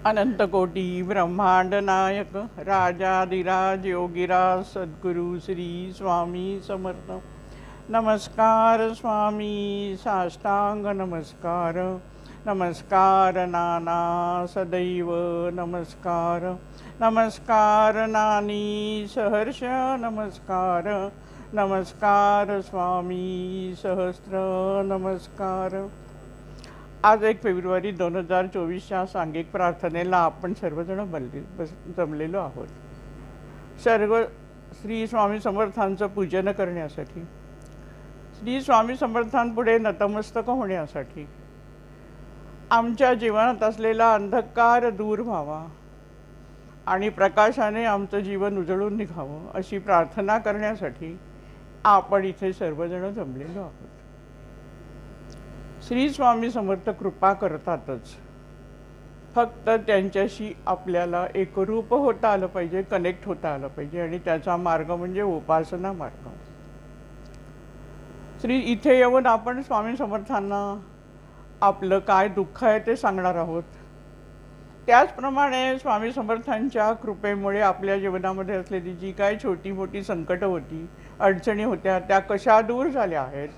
अनंतकोटी ब्रह्मांड नायक राजाधिराज योगीराज सद्गुरु श्री स्वामी समर्थ। नमस्कार स्वामी, साष्टांग नमस्कार, नमस्कार नाना सदैव नमस्कार, नमस्कार नानी सहर्ष नमस्कार, नमस्कार स्वामी सहस्त्र नमस्कार। आज 1 फेब्रुवारी 2024च्या सांघिक प्रार्थनेला आपण सर्वजण जमलेलो आहोत। सर्व श्री स्वामी समर्थांचं पूजन करण्यासाठी, श्री स्वामी समर्थांपुढे नतमस्तक होण्यासाठी, आमच्या जीवनात असलेला अंधकार दूर व्हावा आणि प्रकाशाने आमचं जीवन उजळून निघावं अशी प्रार्थना करण्यासाठी आपण इथे सर्वजण जमलेलो आहोत। श्री स्वामी समर्थ कृपा करतातच, फक्त त्यांच्याशी आपल्याला एकरूप होता आलं पाहिजे, कनेक्ट होता आलं पाहिजे, आणि त्याचा मार्ग म्हणजे उपासना मार्ग। श्री इथे येऊन आपण स्वामी समर्थांना आपलं काय दुःख आहे ते सांगणार आहोत। त्याचप्रमाणे स्वामी समर्थांच्या कृपेमुळे आपल्या जीवनामध्ये असलेली जी काय छोटी मोठी संकट होती, अडचणी होत्या, त्या कशा दूर झाल्या आहेत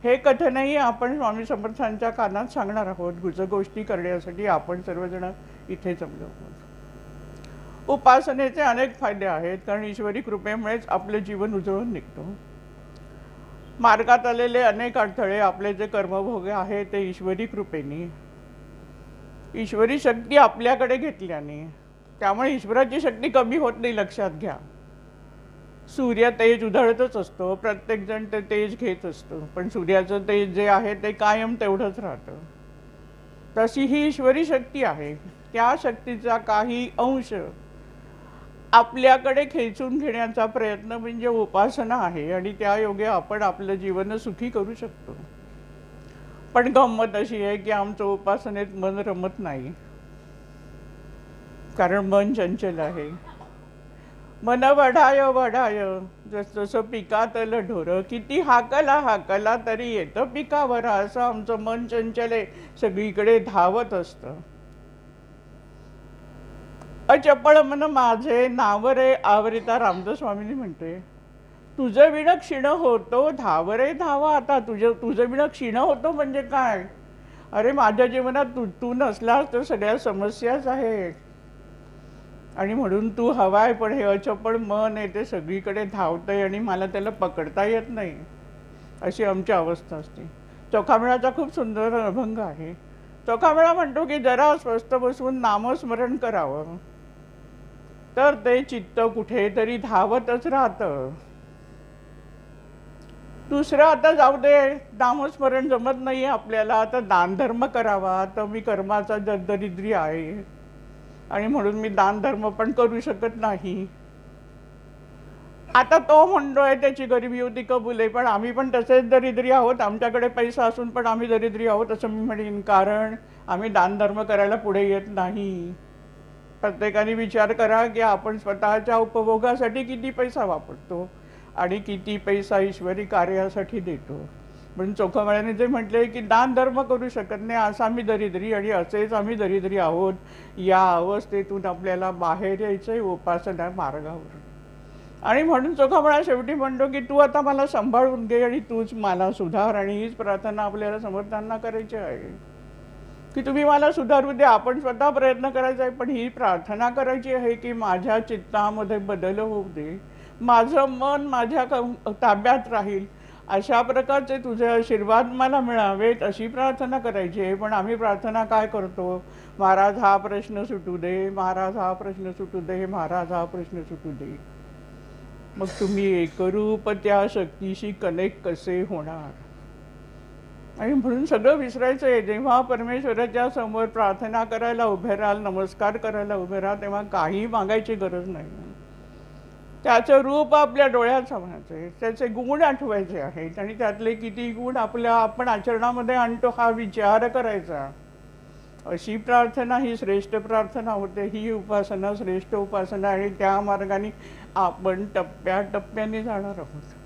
हे कथनही आपण स्वामी समर्थांच्या कानात सांगणार आहोत। गुजगोष्टी करण्यासाठी आपण सर्वजण इथे जमलो आहोत। उपासनेचे अनेक फायदे आहेत, कारण ईश्वरी कृपेमुळेच आपले जीवन उजळून निघतो। मार्गात आलेले अनेक अडथळे, आपले जे कर्मभोग आहे ते ईश्वरी कृपेने, ईश्वरी शक्ती आपल्याकडे घेतल्याने, त्यामुळे ईश्वराची शक्ती कमी होत नाही, लक्षात घ्या। सूर्य तेज उधळतच असतो, प्रत्येकजण ते तेज घेत असतो, पण सूर्याचं तेज जे आहे ते कायम तेवढंच राहतं। तशी ही ईश्वरी शक्ती आहे, त्या शक्तीचा काही अंश आपल्याकडे खेचून घेण्याचा प्रयत्न म्हणजे उपासना आहे, आणि त्या योगे आपण आपलं जीवन सुखी करू शकतो। पण गंमत अशी आहे की आमचं उपासनेत मन रमत नाही, कारण मन चंचल आहे। मन वढाय वढाय जसं पिकातलं ढोर, किती हाकला हाकला तरी येतं पिकावर, असं आमचं मन चंचल आहे, सगळीकडे धावत असतं। अचपळ मन माझे नावरे आवरिता, रामदास स्वामींनी म्हणते, तुझं विण क्षीण होतो धावरे धावा। आता तुझं विण क्षीण होतो म्हणजे काय? अरे माझ्या जीवनात तू नसलास तर सगळ्या समस्याच आहेत, आणि म्हणून तू हवाय, पण हे अचपळ मन आहे ते सगळीकडे धावतंय आणि मला त्याला पकडता येत नाही, अशी आमची अवस्था असते। चोखामेळाचा खूप सुंदर अभंग आहे। चोखामेळा म्हणतो की जरा स्वस्थ बसून नामस्मरण करावं, तर ते चित्त कुठेतरी धावतच राहतं। दुसरं आता जाऊ दे, नामस्मरण जमत नाही आपल्याला, तर दानधर्म करावा, तर मी कर्माचा दरिद्री आहे आणि म्हणून मी दानधर्म पण करू शकत नाही। आता तो म्हणतोय त्याची गरिबी होती कबूल आहे, पण आम्ही पण तसेच दरिद्री आहोत, आमच्याकडे पैसा असून पण आम्ही दरिद्री आहोत असं मी म्हणेन, कारण आम्ही दानधर्म करायला पुढे येत नाही। प्रत्येकाने विचार करा की आपण स्वतःच्या उपभोगासाठी किती पैसा वापरतो आणि किती पैसा ईश्वरी कार्यासाठी देतो। पण चोखामेळ्याने जे म्हटले की दान धर्म करू शकत नाही, असं आम्ही दरिद्री, आणि असेच आम्ही दरिद्री आहोत, या अवस्थेतून आपल्याला बाहेर यायचंय उपासना मार्गावर। आणि म्हणून चोखामेळा शेवटी म्हणतो की तू आता मला सांभाळून घे आणि तूच मला सुधार, आणि हीच प्रार्थना आपल्याला समर्थांना करायची आहे की तुम्ही मला सुधारू दे। आपण स्वतः प्रयत्न करायचा आहे, पण ही प्रार्थना करायची आहे की माझ्या चित्तामध्ये बदल होऊ दे, माझं मन माझ्या ताब्यात राहील, अशा प्रकारचे तुझे आशीर्वाद मला मिळावेत अशी प्रार्थना करायची आहे। पण आम्ही प्रार्थना काय करतो, महाराज हा प्रश्न सुटू दे, महाराज हा प्रश्न सुटू दे, महाराज हा प्रश्न सुटू दे। मग तुम्ही एकरूप त्या शक्तीशी कनेक्ट कसे होणार? आणि म्हणून सगळं विसरायचं आहे। जेव्हा परमेश्वराच्या समोर प्रार्थना करायला उभे राहाल, नमस्कार करायला उभे राहा, तेव्हा काही मागायची गरज नाही। त्याचं रूप आपल्या डोळ्यात समजायचं आहे, त्याचे गुण आठवायचे आहेत, आणि त्यातले किती गुण आपण आचरणामध्ये आणतो हा विचार करायचा। अशी प्रार्थना ही श्रेष्ठ प्रार्थना होते, ही उपासना श्रेष्ठ उपासना, आणि त्या मार्गाने आपण टप्प्याटप्प्याने जाणार आहोत।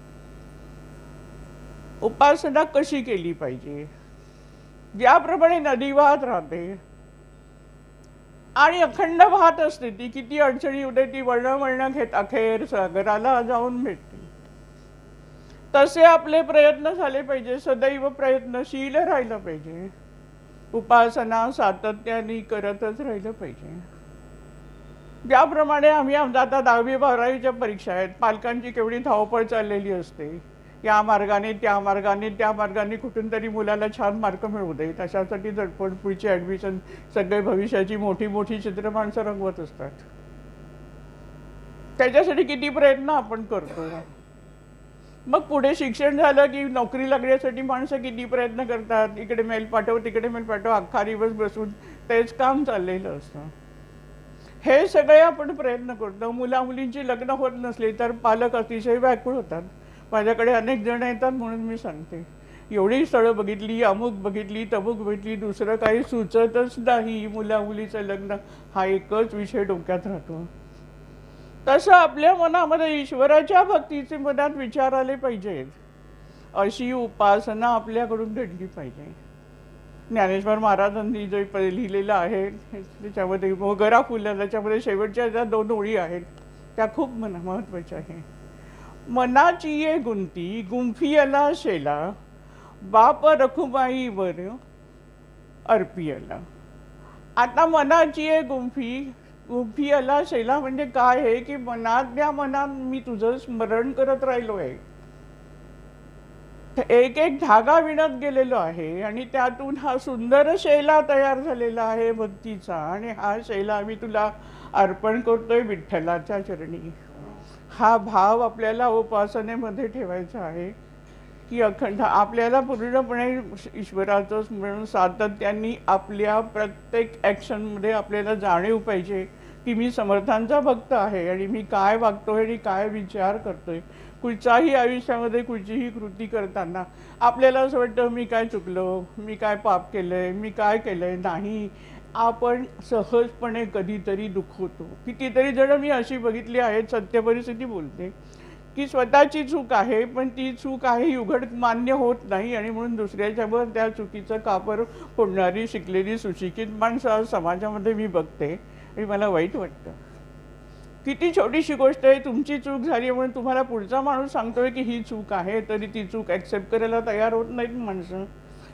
उपासना कशी केली पाहिजे? ज्याप्रमाणे नदी वाहत राहते, आणि अखंड वाहत असते ती, किती अडचणी येऊ दे ती वळणं वळणं घेत अखेर सागराला जाऊन भेटते. तसे आपले प्रयत्न झाले पाहिजे, सदैव प्रयत्नशील राहिलं पाहिजे, उपासना सातत्याने करतच राहिलं पाहिजे. ज्याप्रमाणे आम्ही आता 10वी-12वीच्या परीक्षा आहेत, पालकांची केवढी धावपळ चाललेली असते, या मार्गाने त्या मार्गाने त्या मार्गाने कुठून तरी मुलाला छान मार्क मिळवू देत अशासाठी धडपड, पुढची ॲडमिशन, सगळे भविष्याची मोठी मोठी चित्र माणसं रंगवत असतात. त्याच्यासाठी किती प्रयत्न आपण करतो. मग पुढे शिक्षण झालं की नोकरी लागण्यासाठी माणसं किती प्रयत्न करतात, इकडे मेल पाठव तिकडे मेल पाठव, अख्खा दिवस बसून तेच काम चाललेलं असतं. हे सगळे आपण प्रयत्न करतो. मुला-मुलींची लग्न होत नसली तर पालक अतिशय व्याकुळ होतात. माझ्याकडे अनेक जण येतात म्हणून मी सांगते, एवढी स्थळं बघितली, अमुक बघितली, तमुक बघितली, दुसरं काही सुचतच नाही, मुला-मुलीचं लग्न हा एकच विषय डोक्यात राहतो. तसं आपल्या मनामध्ये ईश्वराच्या भक्तीचे मनात विचार आले पाहिजेत, अशी उपासना आपल्याकडून घडली पाहिजे. ज्ञानेश्वर महाराजांनी जे लिहिलेलं आहे त्याच्यामध्ये मोगरा फुलला, त्याच्यामध्ये शेवटच्या ज्या 2 ओळी आहेत त्या खूप महत्त्वाच्या आहे. मनाची ये गुंती गुंफियला शेला, बाप रखुमाईवर अर्पियला. आता मनाची ये गुंफियला शेला म्हणजे काय आहे की मनातल्या मनात मी तुझं स्मरण करत राहिलो आहे, एक एक धागा विणत गेलेलो आहे आणि त्यातून हा सुंदर शैला तयार झालेला आहे भक्तीचा, आणि हा शैला आम्ही तुला अर्पण करतोय विठ्ठलाच्या चरणी. हा भाव आपल्याला उपासनेमध्ये ठेवायचा आहे की अखंड आपल्याला पूर्णपणे ईश्वराचं स्मरण सातत्याने आपल्या प्रत्येक ॲक्शनमध्ये आपल्याला जाणीव पाहिजे की मी समर्थांचा भक्त आहे आणि मी काय वागतोय आणि काय विचार करतोय. कुठच्याही आयुष्यामध्ये कुठचीही कृती करताना आपल्याला असं वाटतं मी काय चुकलो, मी काय पाप केलंय, मी काय केलंय. नाही, आपण सहजपणे कधीतरी दुखवतो. कितीतरी जण मी अशी बघितली आहेत, सत्य परिस्थिती बोलते, की स्वतःची चूक आहे पण ती चूक आहे ही उघड मान्य होत नाही आणि म्हणून दुसऱ्याच्यावर त्या चुकीचं कापर फोडणारी शिकलेली सुशिक्षित माणसं आज समाजामध्ये मी बघते आणि मला वाईट वाटतं. किती छोटीशी गोष्ट आहे, तुमची चूक झाली म्हणून तुम्हाला पुढचा माणूस सांगतोय की ही चूक आहे, तरी ती चूक ॲक्सेप्ट करायला तयार होत नाहीत माणसं.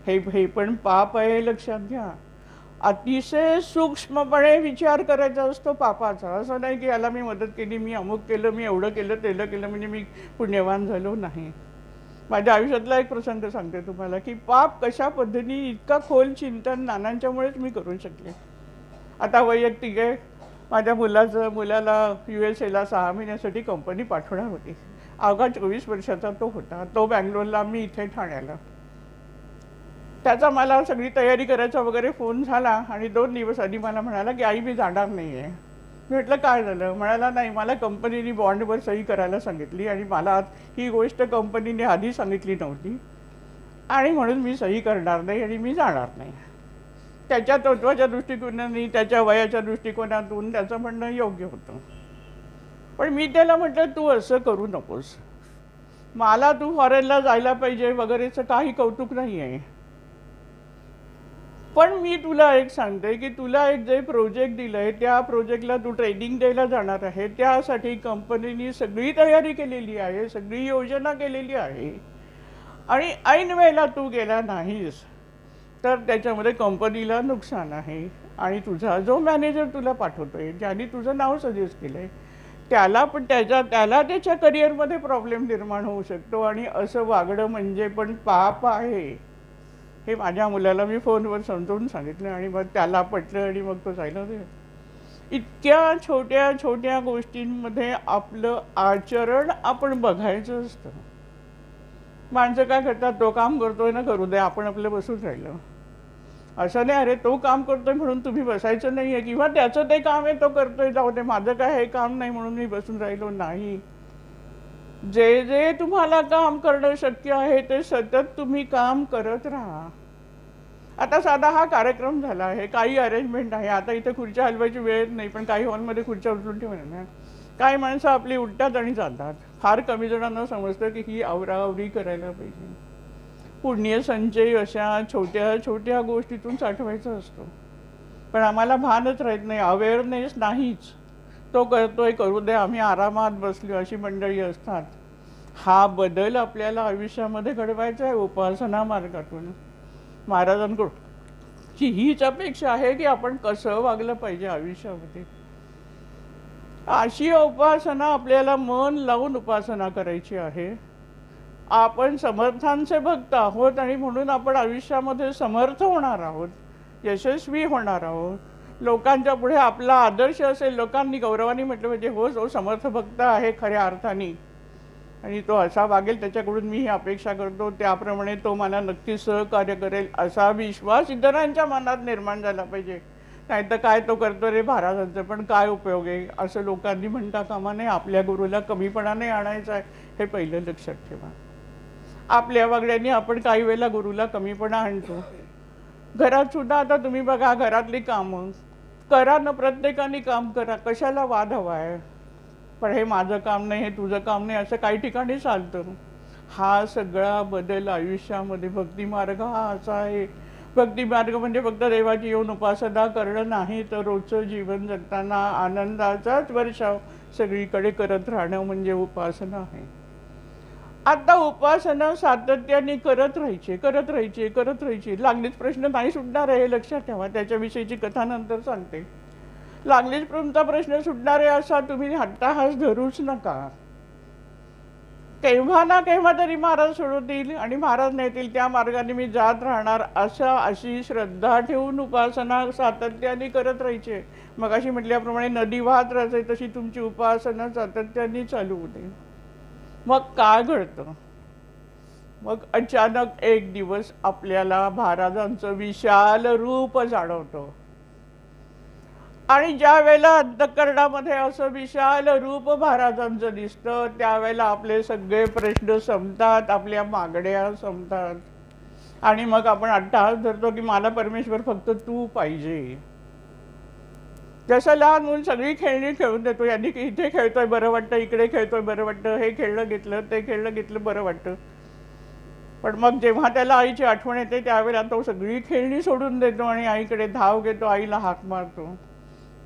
हे पण पाप आहे, लक्षात घ्या. अतिशय सूक्ष्मपणे विचार करायचा असतो पापाचा. असं नाही की याला मी मदत केली, मी अमुक केलं, मी एवढं केलं तेलं केलं म्हणजे मी पुण्यवान झालो नाही. माझ्या आयुष्यातला एक प्रसंग सांगते तुम्हाला की पाप कशा पद्धतीने इतका खोल चिंतन नानांच्यामुळेच मी करू शकले. आता वैयक्तिक आहे, माझ्या मुलाला USA ला 6 महिन्यासाठी कंपनी पाठवणार होती. अवघा 24 वर्षाचा तो होता. तो बँगलोरला, मी इथे ठाण्याला. त्याचा मला सगळी तयारी करायचा वगैरे फोन झाला आणि 2 दिवस आधी मला म्हणाला की आई मी जाणार नाही आहे. मी म्हटलं काय झालं. म्हणाला नाही, मला कंपनीने बॉन्डवर सही करायला सांगितली आणि मला ही गोष्ट कंपनीने आधी सांगितली नव्हती आणि म्हणून मी सही करणार नाही आणि मी जाणार नाही. त्याच्या तत्वाच्या दृष्टिकोनाने, त्याच्या वयाच्या दृष्टिकोनातून त्याचं म्हणणं योग्य होतं. पण मी त्याला म्हटलं तू असं करू नकोस, मला तू फॉरेनला जायला पाहिजे वगैरेचं काही कौतुक नाही आहे, पण मी तुला एक सांगते की तुला एक जे प्रोजेक्ट दिलंय त्या प्रोजेक्टला तू ट्रेनिंग द्यायला जाणार आहे, त्यासाठी कंपनीने सगळी तयारी केलेली आहे, सगळी योजना केलेली आहे आणि ऐन वेळेला तू गेला नाहीस तर त्याच्यामध्ये कंपनीला नुकसान आहे आणि तुझा जो मॅनेजर तुला पाठवतोय, ज्याने तुझं नाव सजेस्ट केलंय, त्याला पण त्याच्या करिअरमध्ये प्रॉब्लेम निर्माण होऊ शकतो आणि असं वागणं म्हणजे पण पाप आहे. हे माझ्या मुलाला मी फोनवर समजावून सांगितलं आणि मग त्याला पटलं आणि मग तो जायला दे. इतक्या छोट्या छोट्या गोष्टींमध्ये आपलं आचरण आपण बघायचं असतं. माणसं काय करतात, तो काम करतोय ना करू दे, आपण आपलं बसून राहिलं. असं नाही, अरे तो काम करतोय म्हणून तुम्ही बसायचं नाही आहे, किंवा त्याचं ते काम आहे तो करतोय जाऊ दे, माझं काय हे काम नाही म्हणून मी बसून राहिलो नाही. जे जे तुम्हाला काम करणं शक्य आहे ते सतत तुम्ही काम करत राहा. आता साधा हा कार्यक्रम झाला आहे, काही अरेंजमेंट आहे, आता इथे खुर्च्या हलवायची वेळ नाही, पण काही हॉलमध्ये खुर्च्या उचलून ठेवणार. काही माणसं आपली उलट्यात आणि जातात. फार कमी जणांना समजतं की ही आवराआवरी करायला पाहिजे. पुण्य संचय अशा छोट्या छोट्या गोष्टीतून साठवायचा असतो. पण आम्हाला भानच राहत नाही, अवेअरनेस नाहीच. तो करतोय, करू दे, आम्ही आरामात बसलो, अशी मंडळी असतात. हा बदल आपल्याला आयुष्यामध्ये घडवायचा आहे उपासना मार्गातून. महाराजांकडून हीच अपेक्षा आहे की आपण कसं वागलं पाहिजे आयुष्यामध्ये. अशी उपासना आपल्याला मन लावून उपासना करायची आहे. आपण समर्थांचे भक्त आहोत आणि म्हणून आपण आयुष्यामध्ये समर्थ होणार आहोत, यशस्वी होणार आहोत. लोकांच्या पुढे आपला आदर्श असेल, लोकांनी गौरवाने म्हटलं म्हणजे हो समर्थ भक्त आहे खऱ्या अर्थाने, आणि तो असा वागेल, त्याच्याकडून मी ही अपेक्षा करतो, त्याप्रमाणे तो मला नक्की सहकार्य करेल, असा विश्वास इतरांच्या मनात निर्माण झाला पाहिजे. नाही तर काय तो करतो रे महाराजांचं, पण काय उपयोग आहे असं लोकांनी म्हणता कामा नये. आपल्या गुरुला कमीपणा नाही आणायचा आहे, हे पहिलं लक्षात ठेवा. आपल्या वागण्याने आपण काही वेळेला गुरुला कमीपणा आणतो. घरात सुद्धा आता तुम्ही बघा, घरातली कामं करा ना, प्रत्येकाने काम करा, कशाला वाद हवा आहे. पण हे माझं काम नाही, हे तुझं काम नाही, असं काही ठिकाणी चालतं. हा सगळा बदल आयुष्यामध्ये भक्तिमार्ग हा असा आहे. भक्तिमार्ग म्हणजे फक्त देवाची येऊन उपासना करणं नाही, तर रोजचं जीवन जगताना आनंदाचाच वर्षाव सगळीकडे करत राहणं म्हणजे उपासना आहे. आता उपासना सातत्याने करत राहायची. लागलीच प्रश्न नाही सुटणार आहे, हे लक्षात ठेवा. त्याच्याविषयीची कथा नंतर सांगते. लागलीच तुमचा प्रश्न सुटणार आहे असा तुम्ही हट्टाहास धरूच नका. केव्हा ना केव्हा तरी महाराज सोडवतील आणि महाराज नेतील, त्या मार्गाने मी जात राहणार, अशी श्रद्धा ठेवून उपासना सातत्याने करत राहायची. मग अशी म्हटल्याप्रमाणे नदी वाहत राहायची, तशी तुमची उपासना सातत्याने चालू होते. मग काय घडतं? मग अचानक एक दिवस आपल्याला महाराजांचं विशाल रूप जाणवतं. आणि ज्या वेळेला अंतःकरणामध्ये असं विशाल रूप महाराजांचं दिसतं, त्यावेळेला आपले सगळे प्रश्न संपतात, आपल्या मागण्या संपतात. आणि मग आपण अट्टहास धरतो की मला परमेश्वर फक्त तू पाहिजे. जसं लहान मुलं सगळी खेळणी खेळून देतो, यांनी की इथे खेळतोय बरं वाटतं, इकडे खेळतोय बरं वाटतं, हे खेळलं घेतलं, ते खेळलं घेतलं बरं वाटतं. पण मग जेव्हा त्याला आईची आठवण येते, त्यावेळेला तो सगळी खेळणी सोडून देतो आणि आईकडे धाव घेतो, आईला हाक मारतो.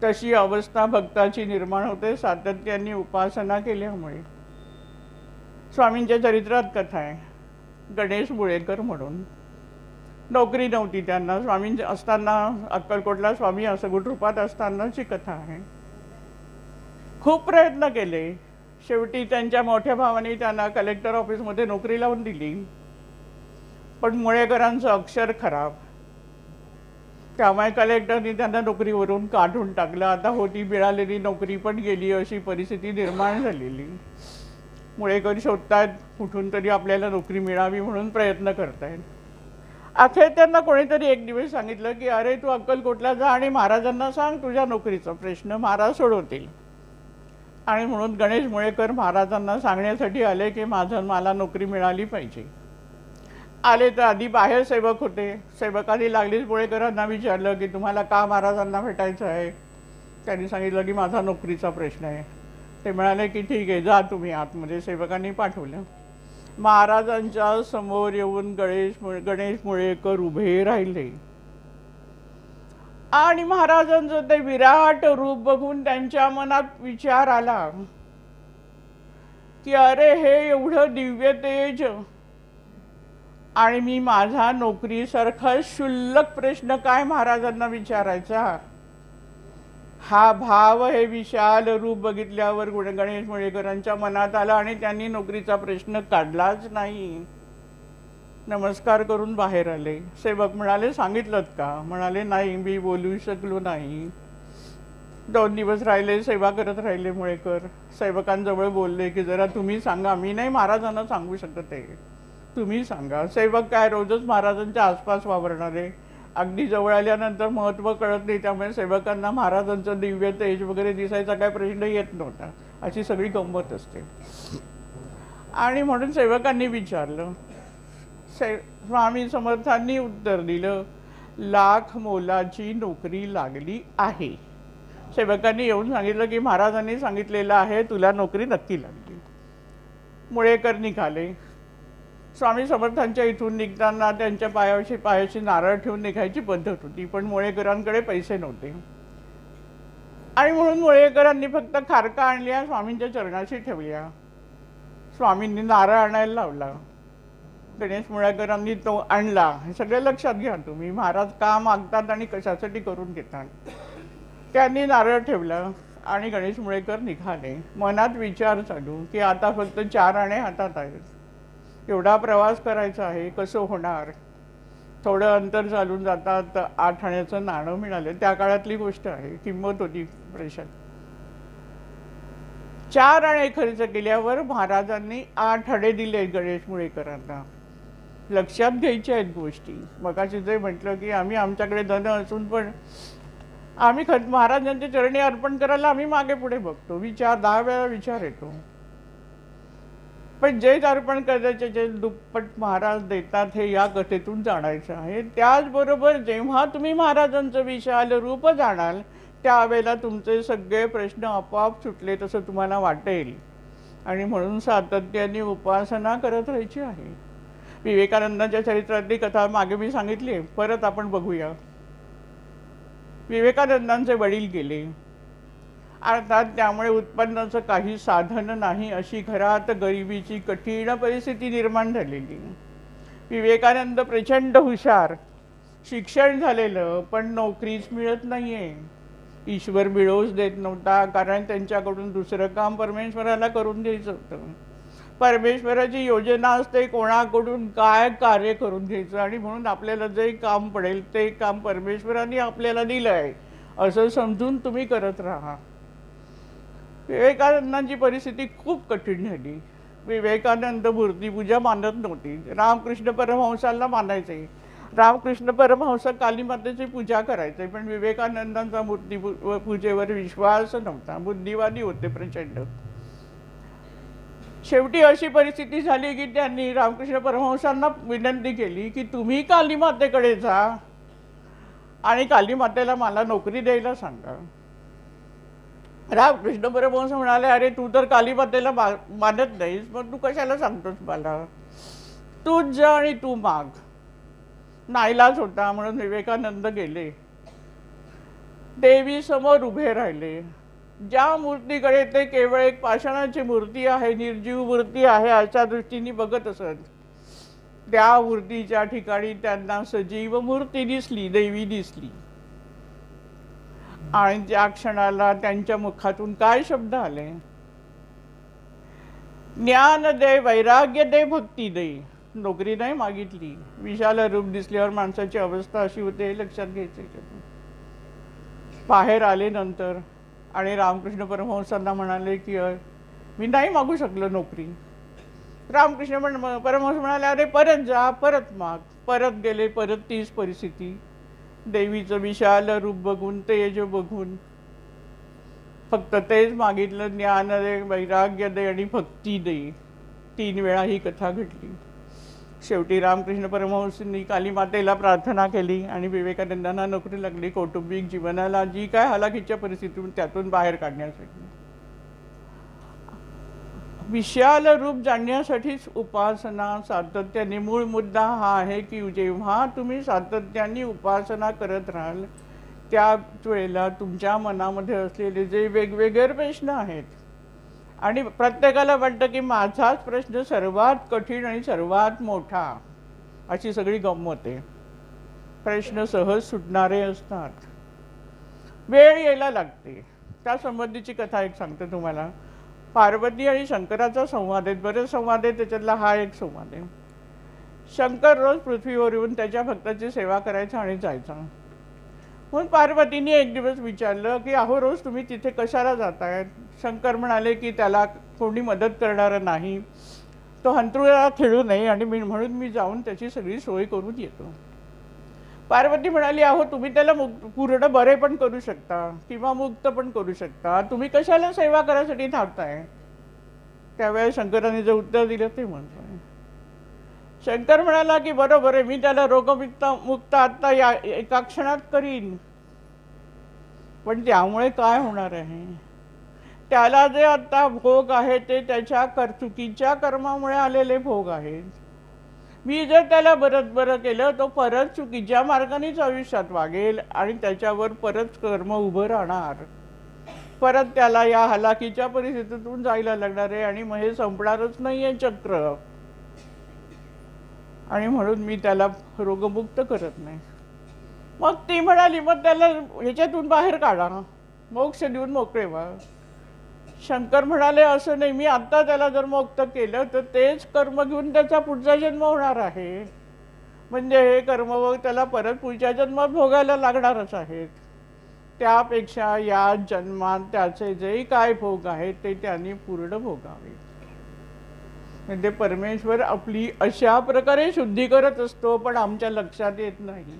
तशी अवस्था भक्ताची निर्माण होते सातत्याने उपासना केल्यामुळे. स्वामींच्या चरित्रात कथा आहे. गणेश मुळेकर म्हणून, नोकरी नव्हती त्यांना. स्वामी असताना अक्कलकोटला स्वामी असगुट रूपात असतानाची कथा आहे. खूप प्रयत्न केले, शेवटी त्यांच्या मोठ्या भावाने त्यांना कलेक्टर ऑफिसमध्ये नोकरी लावून दिली. पण मुळेकरांचं अक्षर खराब, त्यामुळे कलेक्टरनी त्यांना नोकरीवरून काढून टाकलं. आता होती मिळालेली नोकरी पण गेली, अशी परिस्थिती निर्माण झालेली. मुळेकर शोधतायत कुठून तरी आपल्याला नोकरी मिळावी म्हणून प्रयत्न करतायत. अखेर त्यांना कोणीतरी एक दिवस सांगितलं की अरे तू अक्कलकोटला जा आणि महाराजांना सांग तुझ्या नोकरीचा प्रश्न, महाराज सोडवतील. आणि म्हणून गणेश मुळेकर महाराजांना सांगण्यासाठी आले की मला नोकरी मिळाली पाहिजे. आले तर आधी बाहेर सेवक होते. सेवकांनी लागलीच मुळेकरांना विचारलं की तुम्हाला का महाराजांना भेटायचं आहे. त्यांनी सांगितलं की माझा नोकरीचा प्रश्न आहे. ते म्हणाले की ठीक आहे, जा तुम्ही आतमध्ये. सेवकांनी पाठवलं. महाराजांच्या समोर येऊन गणेश मुळेकर उभे राहिले आणि महाराजांचं ते विराट रूप बघून त्यांच्या मनात विचार आला की अरे हे एवढं दिव्य तेज, आणि मी माझा नोकरीसारखा क्षुल्लक प्रश्न काय महाराजांना विचारायचा. हा भाव, हे विशाल रूप बघितल्यावर गणेश मुळेकरांच्या मनात आला आणि त्यांनी नोकरीचा प्रश्न काढलाच नाही. नमस्कार करून बाहेर आले. सेवक म्हणाले सांगितलं का? म्हणाले नाही, मी बोलू शकलो नाही. 2 दिवस राहिले, सेवा करत राहिले मुळेकर. सेवकांजवळ बोलले की जरा तुम्ही सांगा, मी नाही महाराजांना सांगू शकत आहे, तुम्ही सांगा. सेवक काय रोजच महाराजांच्या आसपास वावरणारे, अगदी जवळ आल्यानंतर महत्त्व कळत नाही, त्यामुळे सेवकांना महाराजांचं दिव्य तेज वगैरे दिसायचा काय प्रश्न येत नव्हता. अशी सगळी गंमत असते. आणि म्हणून सेवकांनी विचारलं. स्वामी समर्थांनी उत्तर दिलं, लाख मोलाची नोकरी लागली आहे. सेवकांनी येऊन सांगितलं की महाराजांनी सांगितलेलं आहे तुला नोकरी नक्की लागली. मुळेकर निघाले. स्वामी समर्थांच्या इथून निघताना त्यांच्या पायाशी नारळ ठेवून निघायची पद्धत होती, पण मुळेकरांकडे पैसे नव्हते आणि म्हणून मुळेकरांनी फक्त खारका आणल्या, स्वामींच्या चरणाशी ठेवल्या. स्वामींनी नारळ आणायला लावला, गणेश मुळेकरांनी तो आणला. हे सगळे लक्षात घ्या तुम्ही, महाराज का मागतात आणि कशासाठी करून घेतात. त्यांनी नारळ ठेवला आणि गणेश मुळेकर निघाले. मनात विचार चालू की आता फक्त 4 आणे हातात आहेत, एवढा प्रवास करायचा आहे, कसं होणार. थोडं अंतर चालून जातात 8 आण्याचं नाणं मिळालं. त्या काळातली गोष्ट आहे, किंमत होती पैशात. 4 आणे खर्च केल्यावर महाराजांनी 8 आणे दिले गणेश मुळेकरांना. लक्षात घ्यायच्या आहेत गोष्टी. मगाशी जे म्हटलं की आम्ही आमच्याकडे धन असून पण आम्ही महाराजांच्या चरणी अर्पण करायला आम्ही मागे पुढे बघतो, 10 वेळा विचार येतो. पण जे अर्पण करायचे जे दुप्पट महाराज देतात हे या कथेतून जाणायचं आहे. त्याचबरोबर जेव्हा तुम्ही महाराजांचं विशाल रूप जाणाल त्यावेळेला तुमचे सगळे प्रश्न आपोआप सुटले तसं तुम्हाला वाटेल. आणि म्हणून सातत्याने उपासना करत राहायची आहे. विवेकानंदांच्या चरित्रातली कथा मागे मी सांगितली, परत आपण बघूया. विवेकानंदांचे वडील गेले, अर्थात त्यामुळे उत्पन्नाचं काही साधन नाही अशी घरात गरिबीची कठीण परिस्थिती निर्माण झालेली. विवेकानंद प्रचंड हुशार, शिक्षण झालेलं, पण नोकरीच मिळत नाहीये. ईश्वर मिळवूच देत नव्हता, कारण त्यांच्याकडून दुसरं काम परमेश्वराला करून द्यायचं होतं. परमेश्वराची योजना असते कोणाकडून काय कार्य करून घ्यायचं, आणि म्हणून आपल्याला जे काम पडेल ते काम परमेश्वराने आपल्याला दिलं आहे असं समजून तुम्ही करत राहा. विवेकानंदांची परिस्थिती खूप कठीण झाली. विवेकानंद मूर्तीपूजा मानत नव्हती, रामकृष्ण परमहंसाला मानायचे. रामकृष्ण परमहंस कालीमातेची पूजा करायचे, पण विवेकानंदांचा मूर्ती पूजेवर विश्वास नव्हता. बुद्धिवादी होते प्रचंड. शेवटी अशी परिस्थिती झाली की त्यांनी रामकृष्ण परमहंसांना विनंती केली की तुम्ही कालीमातेकडे जा आणि कालीमातेला मला नोकरी द्यायला सांगा. रामकृष्ण परमहंस म्हणाले, अरे तू तर कालीमातेला मानत नाहीस, मग तू कशाला सांगतोस मला, तूच जा आणि तू माग. नाईलाज होता म्हणून विवेकानंद गेले, देवी समोर उभे राहिले. ज्या मूर्तीकडे ते केवळ एक पाषाणाची मूर्ती आहे, निर्जीव मूर्ती आहे अशा दृष्टीने बघत असत, त्या मूर्तीच्या ठिकाणी त्यांना सजीव मूर्ती दिसली, देवी दिसली. आणि त्या क्षणाला त्यांच्या मुखातून काय शब्द आले, ज्ञान दे, वैराग्य दे, भक्ती दे. नोकरी नाही मागितली. विशाल रूप दिसल्यावर माणसाची अवस्था अशी होते हे लक्षात घ्यायचे. बाहेर आले नंतर आणि रामकृष्ण परमहंसांना म्हणाले की मी नाही मागू शकलो नोकरी. रामकृष्ण परमहंस म्हणाले, अरे परत जा, परत माग. परत गेले, परत तीच परिस्थिती. देवीचं विशाल रूप बघून, तेज बघून फक्त तेच मागितलं, ज्ञान दे, वैराग्य दे आणि भक्ती दे. 3 वेळा ही कथा घडली. शेवटी रामकृष्ण परमहंसांनी कालीमातेला प्रार्थना केली आणि विवेकानंदांना नोकरी लागली. कौटुंबिक जीवनाला जी काय हालाखीच्या परिस्थितीतून त्यातून बाहेर काढण्यासाठी. विशाल रूप जाणण्यासाठीच उपासना, सातत्याने. मूळ मुद्दा हा आहे की जेव्हा तुम्ही सातत्याने उपासना करत राहाल त्याच वेळेला तुमच्या मनामध्ये असलेले जे वेगवेगळे प्रश्न आहेत, आणि प्रत्येकाला वाटतं की माझाच प्रश्न सर्वात कठीण आणि सर्वात मोठा, अशी सगळी गंमत आहे. प्रश्न सहज सुटणारे असतात, वेळ यायला लागते. त्या संबंधीची कथा एक सांगते तुम्हाला. पार्वती आणि शंकराचा संवाद आहे, बरेच संवाद आहे, त्याच्यातला हा एक संवाद आहे. शंकर रोज पृथ्वीवर येऊन त्याच्या भक्ताची सेवा करायचा आणि जायचा. म्हणून पार्वतीने एक दिवस विचारलं की अहो रोज तुम्ही तिथे कशाला जाताय. शंकर म्हणाले की त्याला कोणी मदत करणारं नाही, तो हंतरुळाला खेळू नये, आणि म्हणून मी जाऊन त्याची सगळी सोय करून येतो. पार्वती म्हणाली, अहो तुम्ही त्याला पूर्ण बरे पण करू शकता किंवा मुक्त पण करू शकता, तुम्ही कशाला सेवा करायसाठी थांबताय. त्यावेळेस शंकराने जे उत्तर दिलं ते म्हणतोय. शंकर म्हणाला की बरोबर आहे, मी त्याला रोगमुक्त आता या एका क्षणात करीन, पण त्यामुळे काय होणार आहे. त्याला जे आता भोग आहे ते त्याच्या चुकीच्या कर्मामुळे आलेले भोग आहेत. मी जर त्याला बरं केलं तो परत चुकीच्या मार्गानेच आयुष्यात वागेल आणि त्याच्यावर परत कर्म उभं राहणार, परत त्याला या हलाखीच्या परिस्थितीतून जायला लागणार आहे आणि मग हे संपणारच नाही आहे चक्र. आणि म्हणून मी त्याला रोगमुक्त करत नाही. मग ती म्हणाली मग त्याला ह्याच्यातून बाहेर काढा, मोक्ष देऊन मोकळे व्हा. शंकर म्हणाले असं नाही, मी आत्ता त्याला जर मुक्त केलं तर तेच कर्म घेऊन त्याचा पुढचा जन्म होणार आहे. म्हणजे हे कर्मभोग त्याला परत पुढच्या जन्मात भोगायला लागणारच आहेत. त्यापेक्षा या जन्मात त्याचे जे काय भोग आहेत ते त्यांनी पूर्ण भोगावे. म्हणजे परमेश्वर आपली अशा प्रकारे शुद्धी करत असतो, पण आमच्या लक्षात येत नाही.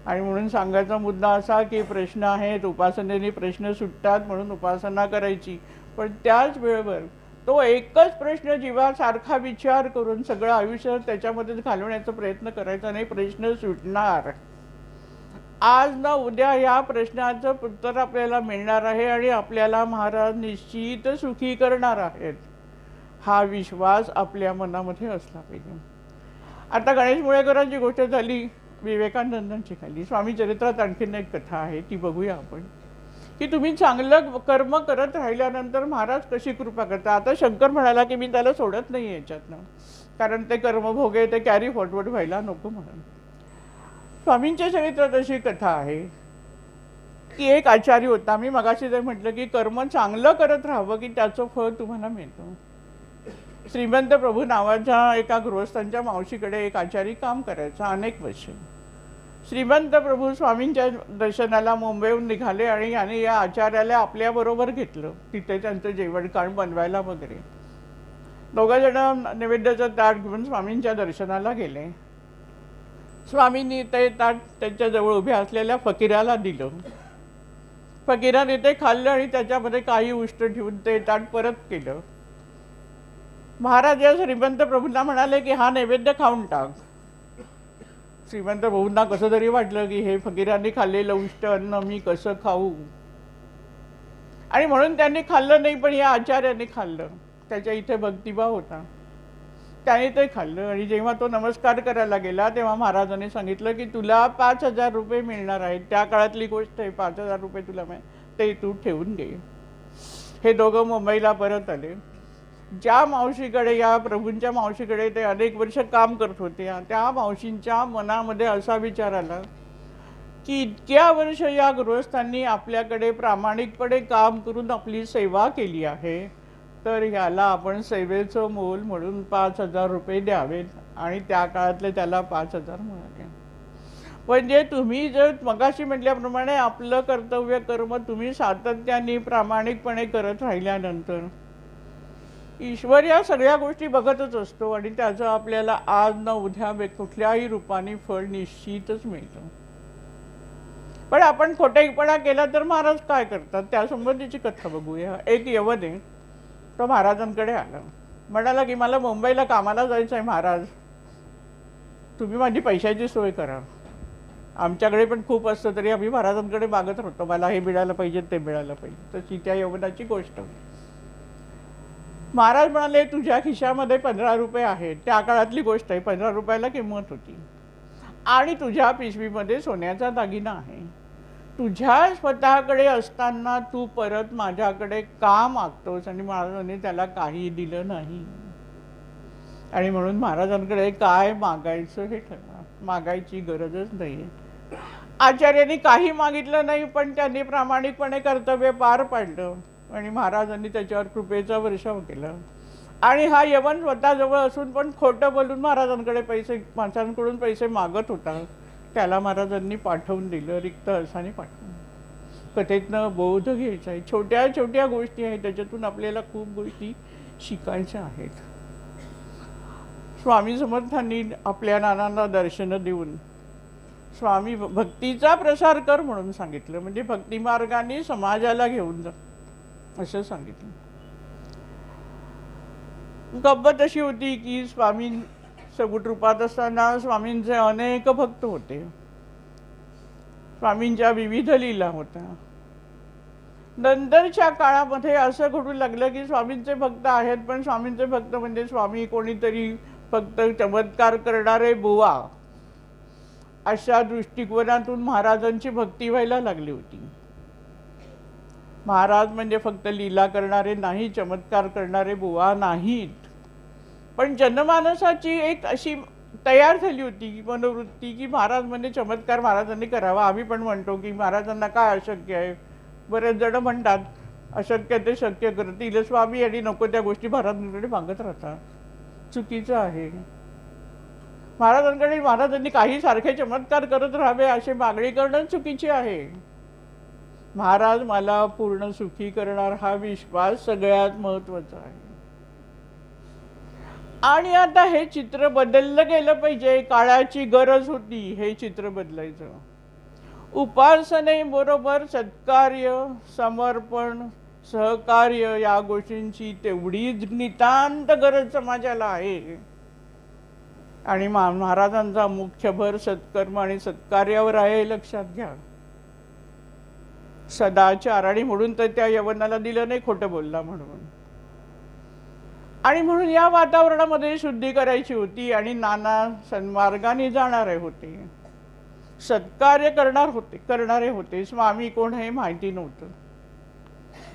आणि म्हणून सांगायचा मुद्दा असा की प्रश्न आहेत, उपासनेने प्रश्न सुटतात म्हणून उपासना करायची, पण त्याच वेळेवर तो एकच प्रश्न जीवासारखा विचार करून सगळं आयुष्य त्याच्यामध्ये घालवण्याचा प्रयत्न करायचा नाही. प्रश्न सुटणार. आज ना उद्या या प्रश्नाचं उत्तर आपल्याला मिळणार आहे आणि आपल्याला महाराज निश्चित सुखी करणार आहेत, हा विश्वास आपल्या मनामध्ये असला पाहिजे. आता गणेश मुळेकरांची गोष्ट झाली, विवेकानंदांची खाली. स्वामी चरित्रात आणखीन एक कथा आहे, ती बघूया आपण, की तुम्ही चांगलं कर्म करत राहिल्यानंतर महाराज कशी कृपा करतात. आता शंकर म्हणाला की मी त्याला सोडत नाही याच्यातनं, कारण ते कर्मभोगे ते कॅरी फॉरवर्ड व्हायला नको म्हणून. स्वामींच्या चरित्रात अशी कथा आहे की एक आचार्य होता. मी मगाशी जे म्हटलं की कर्म चांगलं करत राहावं की त्याचं फळ तुम्हाला मिळतं. श्रीमंत प्रभू नावाच्या एका गृहस्थांच्या मावशीकडे एक आचारी काम करायचा अनेक वर्ष. श्रीमंत प्रभू स्वामींच्या दर्शनाला मुंबईहून निघाले आणि याने या आचार्याला आपल्याबरोबर घेतलं, तिथे त्यांचं जेवण खाण बनवायला वगैरे. दोघंजण नैवेद्याचं ताट घेऊन स्वामींच्या दर्शनाला गेले. स्वामींनी ते ताट त्यांच्याजवळ उभ्या असलेल्या फकीराला दिलं. फकीराने ते खाल्लं आणि त्याच्यामध्ये काही उष्ट ठेवून ते ताट परत केलं. महाराज या श्रीमंत प्रभूंना म्हणाले की हा नैवेद्य खाऊन टाक. श्रीमंत प्रभूंना कसं तरी वाटलं की हे फकीरांनी खाल्लेलं उष्ट अन्न मी कसं खाऊ, आणि म्हणून त्यांनी खाल्लं नाही, पण या आचार्याने खाल्लं. त्याच्या इथे भक्तिभाव होता, त्याने ते खाल्लं. आणि जेव्हा तो नमस्कार करायला गेला तेव्हा महाराजांनी सांगितलं की तुला 5,000 रुपये मिळणार आहेत. त्या काळातली गोष्ट आहे, 5,000 रुपये तुला ते तू ठेवून घे. हे दोघं मुंबईला परत आले. ज्या मावशीकडे, या प्रभूंच्या मावशीकडे ते अनेक वर्ष काम करत होते, त्या मावशींच्या मनामध्ये असा विचार आला की इतक्या वर्ष या गृहस्थांनी आपल्याकडे प्रामाणिकपणे काम करून आपली सेवा केली आहे, तर ह्याला आपण सेवेचं मोल म्हणून 5,000 रुपये द्यावेत. आणि त्या काळातले त्याला 5,000 मिळाले. म्हणजे तुम्ही जर मगाशी म्हटल्याप्रमाणे आपलं कर्तव्य कर्म तुम्ही सातत्याने प्रामाणिकपणे करत राहिल्यानंतर ईश्वर या सगळ्या गोष्टी बघतच असतो आणि त्याचं आपल्याला आज न उद्या कुठल्याही रूपाने फळ निश्चितच मिळतं. पण आपण खोटेपणा केला तर महाराज काय करतात त्यासंबंधीची कथा बघूया. एक यवन आहे, तो महाराजांकडे आला, म्हणाला की मला मुंबईला कामाला जायचं आहे महाराज, तुम्ही माझी पैशाची सोय करा. आमच्याकडे पण खूप असतं तरी आम्ही महाराजांकडे मागत राहतो, मला हे मिळालं पाहिजे ते मिळालं पाहिजे. तशी त्या यवनाची गोष्ट. महाराज म्हणाले तुझ्या खिशामध्ये 15 रुपये आहेत. त्या काळातली गोष्ट आहे, 15 रुपयाला किंमत होती. आणि तुझ्या पिशवीमध्ये सोन्याचा दागिना आहे. तुझ्या स्वतःकडे असताना तू परत माझ्याकडे का मागतोस. आणि महाराजांनी त्याला काही दिलं नाही. आणि म्हणून महाराजांकडे काय मागायचं हे ठरवा, मागायची गरजच नाही. आचार्यांनी काही मागितलं नाही, पण त्यांनी प्रामाणिकपणे कर्तव्य पार पाडलं आणि महाराजांनी त्याच्यावर कृपेचा वर्षाव केला. आणि हा यवन स्वतःजवळ असून पण खोटं बोलून महाराजांकडे माणसांकडून पैसे मागत होता. त्याला महाराजांनी पाठवून दिलं, रिक्त असाने पाठवून. कथेतनं बोध घ्यायचा आहे. छोट्या छोट्या गोष्टी आहेत, त्याच्यातून आपल्याला खूप गोष्टी शिकायच्या आहेत. स्वामी समर्थांनी आपल्या नानांना दर्शनं देऊन स्वामी भक्तीचा प्रसार कर म्हणून सांगितलं. म्हणजे भक्ती मार्गाने समाजाला घेऊन जा असं सांगितलं. गब्बत अशी होती की स्वामी सगुट रूपात असताना स्वामींचे अनेक भक्त होते. स्वामींच्या विविध लीला होत्या. नंतरच्या काळामध्ये असं घडू लागलं की स्वामींचे भक्त आहेत, पण स्वामींचे भक्त म्हणजे स्वामी कोणीतरी फक्त चमत्कार करणारे बुवा अशा दृष्टिकोनातून महाराजांची भक्ती व्हायला लागली होती. महाराज म्हणजे फक्त लीला करणारे नाही, चमत्कार करणारे बुवा नाहीत, पण जनमानसाची एक अशी तयार झाली होती मनोवृत्ती की महाराज म्हणजे चमत्कार महाराजांनी करावा. आम्ही पण म्हणतो की महाराजांना काय अशक्य आहे. बरेच जण म्हणतात अशक्य ते शक्य करतील स्वामी आणि नको त्या गोष्टी महाराजांकडे मागत राहतात. चुकीचं आहे. महाराजांनी काही सारखे चमत्कार करत राहावे अशी मागणी करणं चुकीची आहे. महाराज मला पूर्ण सुखी करणार हा विश्वास सगळ्यात महत्वाचा आहे. आणि आता हे चित्र बदललं गेलं पाहिजे. काळाची गरज होती हे चित्र बदलायचं. उपासनेबरोबर सत्कार्य, समर्पण, सहकार्य या गोष्टींची तेवढीच नितांत गरज समाजाला आहे. आणि महाराजांचा मुख्य भर सत्कर्म आणि सत्कार्यावर आहे हे लक्षात घ्या. सदाचार आणि म्हणून तर त्या यवनाला दिलं नाही खोटं बोलला म्हणून. आणि म्हणून या वातावरणामध्ये शुद्धी करायची होती आणि नाना सन्मार्गाने जाणारे होते, सत्कार्य करणारे होते. स्वामी कोण हे माहिती नव्हतं,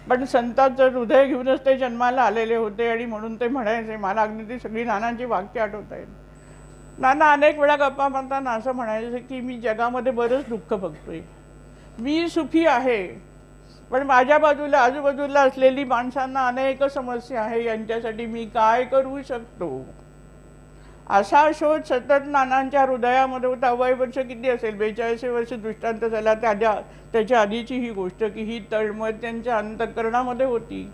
पण संतांचं हृदय घेऊनच ते जन्माला आलेले होते. आणि म्हणून ते म्हणायचे, मला अगदी ती सगळी नानांची वाक्य आठवत आहेत. नाना अनेक वेळा गप्पा मारताना असं म्हणायचं की मी जगामध्ये बरंच दुःख बघतोय, मी सुखी आहे, पण माझ्या बाजूला आजूबाजूला असलेली माणसांना अनेक समस्या आहे, यांच्यासाठी मी काय करू शकतो. असा शोध सतत नानांच्या हृदयामध्ये होता. वय वर्ष किती असेल, 42 वर्ष दृष्टांत झाला. त्याच्या आधीची ही गोष्ट की ही तळमळ त्यांच्या अंतःकरणामध्ये होती.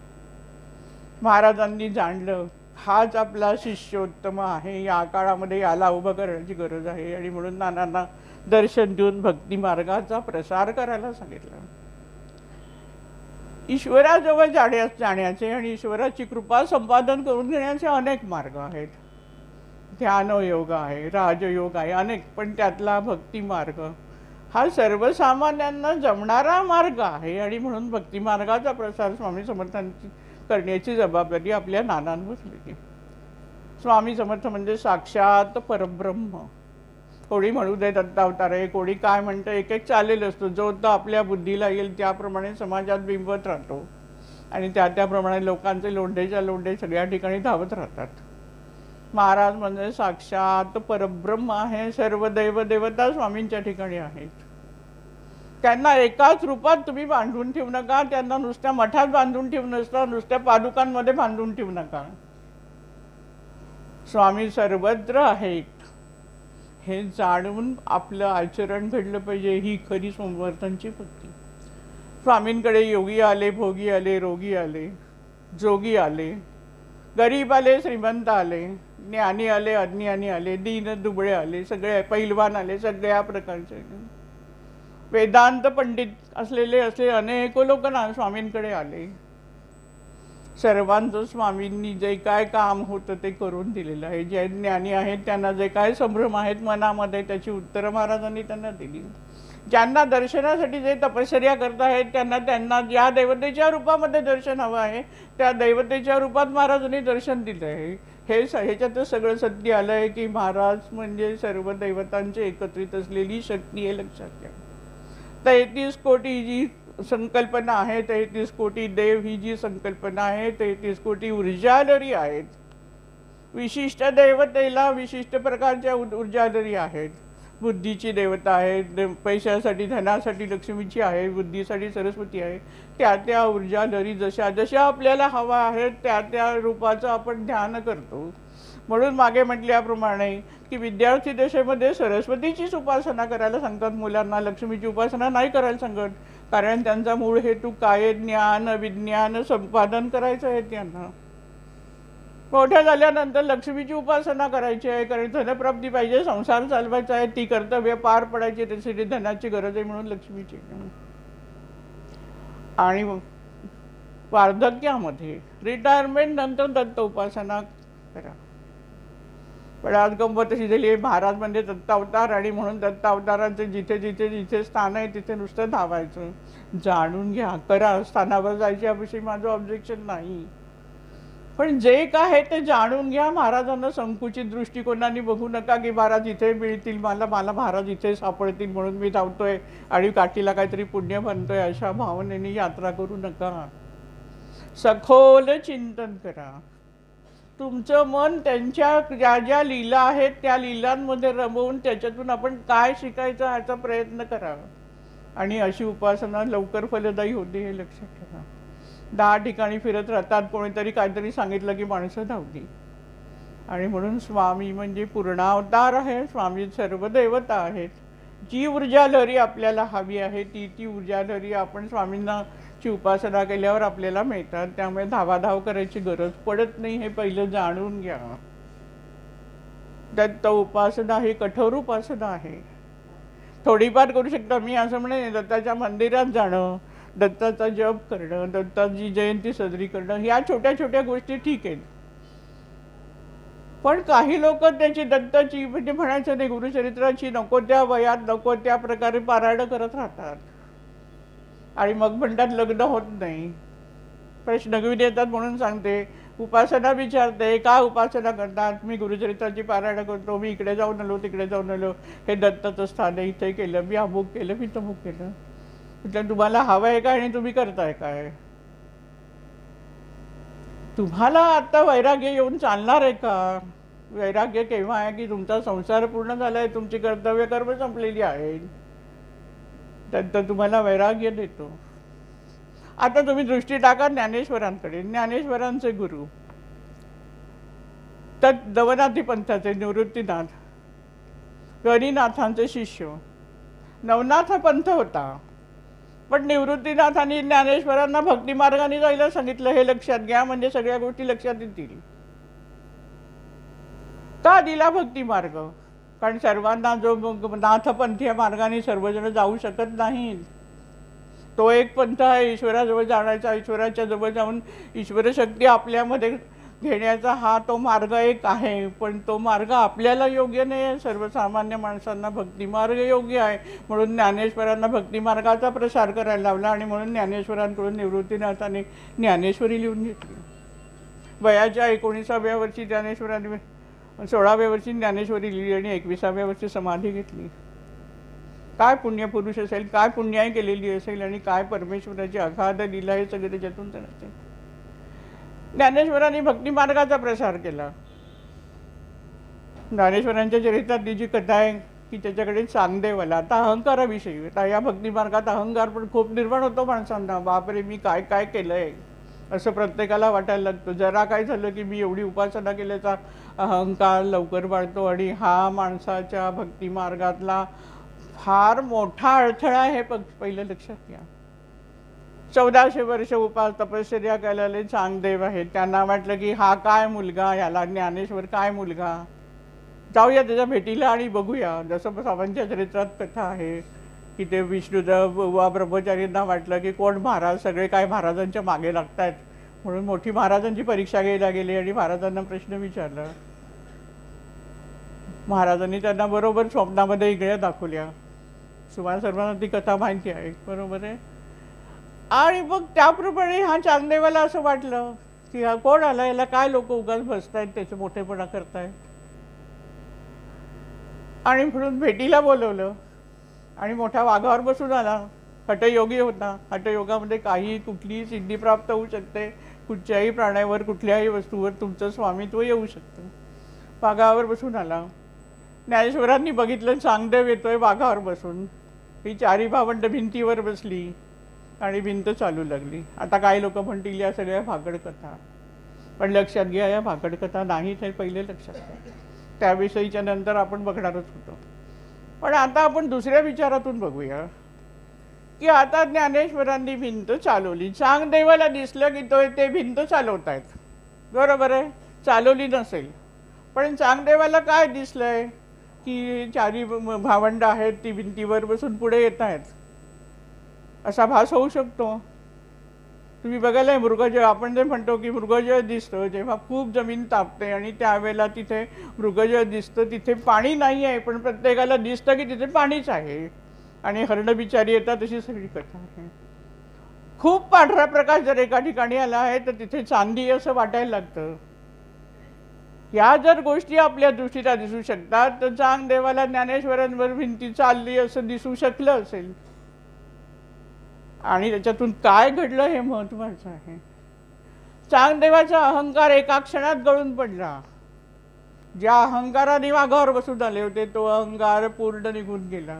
महाराजांनी जाणलं हाच आपला शिष्योत्तम आहे, या काळामध्ये याला उभं करण्याची गरज आहे. आणि म्हणून नानांना दर्शन देऊन भक्ती मार्गाचा प्रसार करायला सांगितलं. ईश्वराजवळ जाण्याचे आणि ईश्वराची कृपा संपादन करून घेण्याचे अनेक मार्ग आहेत. ध्यानयोग आहे, राजयोग आहे, अनेक. पण त्यातला भक्ती मार्ग हा सर्वसामान्यांना जमणारा मार्ग आहे. आणि म्हणून भक्ती मार्गाचा प्रसार स्वामी समर्थांची करण्याची जबाबदारी आपल्या नानांवर दिली. स्वामी समर्थ म्हणजे साक्षात परब्रह्म. कोणी म्हणू दे दत्तावतार आहे, कोणी काय म्हणतं, एक एक चालेल असतो. जो तो आपल्या बुद्धीला येईल त्याप्रमाणे समाजात बिंबत राहतो आणि त्याप्रमाणे लोकांचे लोंढेच्या लोंढे सगळ्या ठिकाणी धावत राहतात. महाराज म्हणजे साक्षात परब्रह्म आहे. सर्व दैव देवता स्वामींच्या ठिकाणी आहेत. त्यांना एकाच रूपात तुम्ही बांधून ठेवू नका. त्यांना नुसत्या मठात बांधून ठेवू नसता, नुसत्या पादुकांमध्ये बांधून ठेवू नका. स्वामी सर्वत्र आहेत हे जाणून आपलं आचरण घडलं पाहिजे. ही खरी समर्थांची भक्ती. स्वामींकडे योगी आले, भोगी आले, रोगी आले, जोगी आले, गरीब आले, श्रीमंत आले, ज्ञानी आले, अज्ञानी आले, दीन दुबळे आले, सगळे पैलवान आले, सगळ्या प्रकारचे वेदांत पंडित असलेले अनेक लोक स्वामींकडे आले. सर्वांचं स्वामींनी जे काय काम होतं ते करून दिलेलं आहे. जे ज्ञानी आहेत त्यांना जे काय संभ्रम आहेत मनामध्ये त्याची उत्तरं महाराजांनी त्यांना दिली. ज्यांना दर्शनासाठी जे तपश्चर्या करतायत त्यांना ज्या देवतेच्या रूपामध्ये दर्शन हवं आहे त्या देवतेच्या रूपात महाराजांनी दर्शन दिलं आहे. ह्याच्यातच सगळं सत्य आलं आहे की महाराज म्हणजे सर्व देवतांचे एकत्रित असलेली शक्ती आहे. लक्षात घ्या. 33 कोटी जी संकल्पना आहे, 33 कोटी देव ही जी संकल्पना आहे, 33 कोटी ऊर्जालरी आहेत. विशिष्ट देवतेला विशिष्ट प्रकारच्या ऊर्जालरी आहेत. बुद्धीची देवता आहे, पैशासाठी धनासाठी लक्ष्मीची आहे, बुद्धीसाठी सरस्वती आहे. त्या ऊर्जालरी जशा आपल्याला हवा आहेत त्या रूपाचं आपण ध्यान करतो. म्हणून मागे म्हटल्याप्रमाणे की विद्यार्थी दशेमध्ये सरस्वतीचीच उपासना करायला सांगतात मुलांना, लक्ष्मीची उपासना नाही करायला सांगत. कारण त्यांचा मूळ हेतू काय, ज्ञान विज्ञान संपादन करायचं आहे. त्यांना मोठ्या झाल्यानंतर लक्ष्मीची उपासना करायची आहे, कारण धनप्राप्ती पाहिजे, संसार चालवायचा आहे, ती कर्तव्य पार पडायची, त्यासाठी धनाची गरज आहे म्हणून लक्ष्मीची. आणि वार्धक्यामध्ये रिटायरमेंट नंतर दत्त उपासना करा. पण आज गंमत अशी झाली आहे, महाराज म्हणजे दत्तावतार आणि म्हणून दत्तावतारांचे जिथे स्थान आहे तिथे नुसतं धावायचं. जाणून घ्या, करा. स्थानावर जायच्या विषयी माझं ऑब्जेक्शन नाही, पण जे काय आहे ते जाणून घ्या. महाराजांना संकुचित दृष्टिकोनाने बघू नका की महाराज इथे मिळतील मला, मला महाराज इथे सापडतील म्हणून मी धावतोय आणि काठीला काहीतरी पुण्य बनतोय, अशा भावनेने यात्रा करू नका. सखोल चिंतन करा. तुमचं मन त्यांच्या ज्या ज्या लीला आहेत त्या लीलांमध्ये रमवून त्याच्यातून आपण काय शिकायचं याचा प्रयत्न करा. आणि अशी उपासना लवकर फलदायी होते हे लक्षात ठेवा. 10 ठिकाणी फिरत राहतात, कोणीतरी काहीतरी सांगितलं की माणसं धावली. आणि म्हणून स्वामी म्हणजे पूर्णावतार आहे. स्वामी सर्व देवता आहेत. जी ऊर्जा लहरी आपल्याला हवी आहे ती ऊर्जा लहरी आपण स्वामींना ची उपासना केल्यावर आपल्याला मिळतात. त्यामुळे धावाधाव करायची गरज पडत नाही, हे पहिलं जाणून घ्या. दत्त उपासना ही कठोर उपासना आहे. थोडीफार करू शकता. मी असं म्हणे दत्ताच्या मंदिरात जाणं, दत्ताचा जप करणं, दत्ताची जयंती साजरी करणं, ह्या छोट्या छोट्या गोष्टी ठीक आहेत. पण काही लोक त्याची दत्ताची म्हणजे म्हणायचं नाही गुरुचरित्राची नको त्या वयात नको त्या प्रकारे पारायण करत राहतात. आणि मग म्हणतात लग्न होत नाही. प्रश्न घेऊन येतात म्हणून सांगते. उपासना विचारते का उपासना करतात. मी गुरुचरित्राची पारायण करतो, मी इकडे जाऊन आलो तिकडे जाऊन आलो, हे दत्ताचं स्थान आहे, इथे केलं, मी अमुक केलं, मी तमुक केलं. म्हटलं तुम्हाला हवं आहे काय आणि तुम्ही करताय काय. तुम्हाला आता वैराग्य येऊन चालणार आहे का. वैराग्य केव्हा आहे की तुमचा संसार पूर्ण झालाय, तुमची कर्तव्य कर्म संपलेली आहेत, तर तुम्हाला वैराग्य देतो. आता तुम्ही दृष्टी टाका ज्ञानेश्वरांकडे. ज्ञानेश्वरांचे गुरु तर नवनाथी पंथाचे निवृत्तीनाथ, गणिनाथांचे शिष्य. नवनाथ हा पंथ होता, पण निवृत्तीनाथांनी ज्ञानेश्वरांना भक्ती मार्गाने जायला सांगितलं. हे लक्षात घ्या, म्हणजे सगळ्या गोष्टी लक्षात येतील. का दिला भक्ती मार्ग. कारण सर्वांना जो नाथपंथी मार्गाने सर्वजण जाऊ शकत नाहीत. तो एक पंथ आहे ईश्वराजवळ जाण्याचा. ईश्वराच्या जवळ जाऊन ईश्वर शक्ती आपल्यामध्ये घेण्याचा हा तो मार्ग एक आहे. पण तो मार्ग आपल्याला योग्य नाही आहे. सर्वसामान्य माणसांना भक्ती मार्ग योग्य आहे. म्हणून ज्ञानेश्वरांना भक्ती मार्गाचा प्रसार करायला लावला. आणि म्हणून ज्ञानेश्वरांकडून निवृत्तीनाथाने ज्ञानेश्वरी लिहून घेतली. वयाच्या 19व्या वर्षी ज्ञानेश्वरांनी 16व्या वर्षी ज्ञानेश्वरी लिहिली आणि 21व्या वर्षी समाधी घेतली. काय पुण्यपुरुष असेल, काय पुण्याई केलेली असेल आणि काय परमेश्वराची अगाध लीला, हे सगळे त्याच्यातून तर असेल. ज्ञानेश्वरांनी भक्ती मार्गाचा प्रसार केला. ज्ञानेश्वरांच्या चरित्रातली जी कथा आहे की त्याच्याकडे चांगदेवाला, आता अहंकाराविषयी. आता या भक्ती मार्गात अहंकार पण खूप निर्माण होतो माणसांना. बापरे मी काय काय केलंय असं प्रत्येकाला वाटायला लागतं. जरा काय झालं की मी एवढी उपासना केल्याचा अहंकार लवकर वाढतो. आणि हा माणसाच्या भक्ती मार्गातला फार मोठा अडथळा आहे. पहिलं लक्षात घ्या. 1400 वर्ष तपश्चर्या केलेले चांगदेव आहेत. त्यांना वाटलं की हा काय मुलगा, याला ज्ञानेश्वर काय मुलगा, जाऊया त्याच्या भेटीला आणि बघूया. जसं स्वामींच्या चरित्रात कथा आहे की ते विष्णुदेव ब्रह्मचारींना वाटलं की कोण महाराज, सगळे काय महाराजांच्या मागे लागतायत. म्हणून मोठी महाराजांची परीक्षा घ्यायला गेली आणि महाराजांना प्रश्न विचारला. महाराजांनी त्यांना बरोबर स्वप्नामध्ये इगळ्या दाखवल्या. तुम्हाला सर्वांना ती कथा माहिती आहे, बरोबर आहे. आणि मग त्याप्रमाणे हा चांगदेवाला असं वाटलं की हा कोण आला, याला काय लोक उगाच बसतायत, त्याचे मोठेपणा करतायत. आणि म्हणून भेटीला बोलवलं आणि मोठ्या वाघावर बसून आला. हठयोगी होता. हठयोगामध्ये काही कुठलीही सिद्धी प्राप्त होऊ शकते. कुठच्याही प्राण्यावर कुठल्याही वस्तूवर तुमचं स्वामित्व येऊ शकतं. वाघावर बसून आला. ज्ञानेश्वरांनी बघितलं चांगदेव येतोय वाघावर बसून. ही चारी भावंड भिंतीवर बसली आणि भिंत चालू लागली. आता काही लोक म्हणतील या सगळ्या भाकड कथा, पण लक्षात घ्या या भाकड कथा नाहीत, हे पहिले लक्षात घ्या. त्याविषयीच्या नंतर आपण बघणारच होतो. पण आता आपण दुसऱ्या विचारातून बघूया की आता ज्ञानेश्वरांनी भिंत चालवली. चांगदेवाला दिसलं की ते भिंत चालवतायत, बरोबर आहे. चालवली नसेल, पण चांगदेवाला काय दिसलंय की चारी भावंड आहेत ती भिंतीवर बसून पुढे येत आहेत, असा भास होऊ शकतो. तुम्ही बघायला मृगजळ, आपण जे म्हणतो की मृगजळ दिसतं जेव्हा खूप जमीन तापते आणि त्यावेळेला तिथे मृगजळ दिसतं. तिथे पाणी नाही आहे, पण प्रत्येकाला दिसतं की तिथे पाणीच आहे. आणि हरण बिचारी येतात, अशी सगळी कथा आहे. खूप पांढरा प्रकाश जर एका ठिकाणी आला आहे तर तिथे चांदी असं वाटायला लागतं. या जर गोष्टी आपल्या दृष्टीला दिसू शकतात तर चांगदेवाला ज्ञानेश्वरांवर भिंती चालली असं दिसू शकलं असेल. आणि त्याच्यातून काय घडलं हे महत्वाचं आहे. चांगदेवाचा अहंकार एका क्षणात गळून पडला. ज्या अहंकाराने वाघावर बसून आले होते तो अहंकार पूर्ण निघून गेला.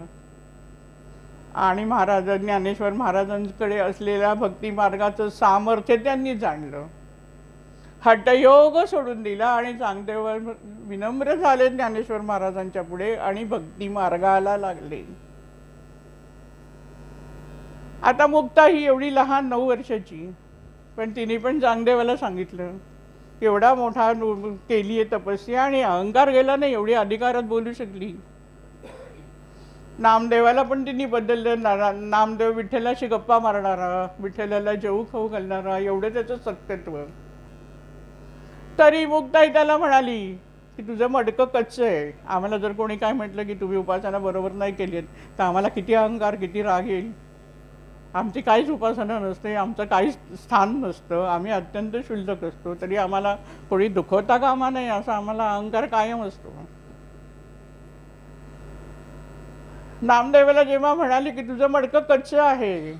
आणि महाराज ज्ञानेश्वर महाराजांकडे असलेल्या भक्ती मार्गाचं सामर्थ्य त्यांनी जाणलं. हठयोग सोडून दिला आणि चांगदेव विनम्र झाले ज्ञानेश्वर महाराजांच्या पुढे आणि भक्ती मार्गाला लागले. आता मुक्ता ही एवढी लहान 9 वर्षाची, पण तिने पण चांगदेवाला सांगितलं एवढा मोठा केली आहे तपस्या आणि अहंकार गेला नाही, एवढी अधिकारात बोलू शकली. नामदेवाला पण तिने बदललं. नामदेव विठ्ठलाशी गप्पा मारणारा, विठ्ठलाला जेवू खाऊ घालणारा, एवढं त्याचं सत्यत्व. तरी मुक्ताई त्याला म्हणाली की तुझं मडकं कच्चं आहे. आम्हाला जर कोणी काय म्हटलं की तुम्ही उपासना बरोबर नाही केली तर आम्हाला किती अहंकार किती राग येईल. आमची काहीच उपासना नसते, आमचं काहीच स्थान नसतं, आम्ही अत्यंत शुल्लक असतो, तरी आम्हाला कोणी दुखवता कामा नाही असा आम्हाला अहंकार कायम असतो. नामदेवाला जेव्हा म्हणाले की तुझं मडकं कच्चं आहे,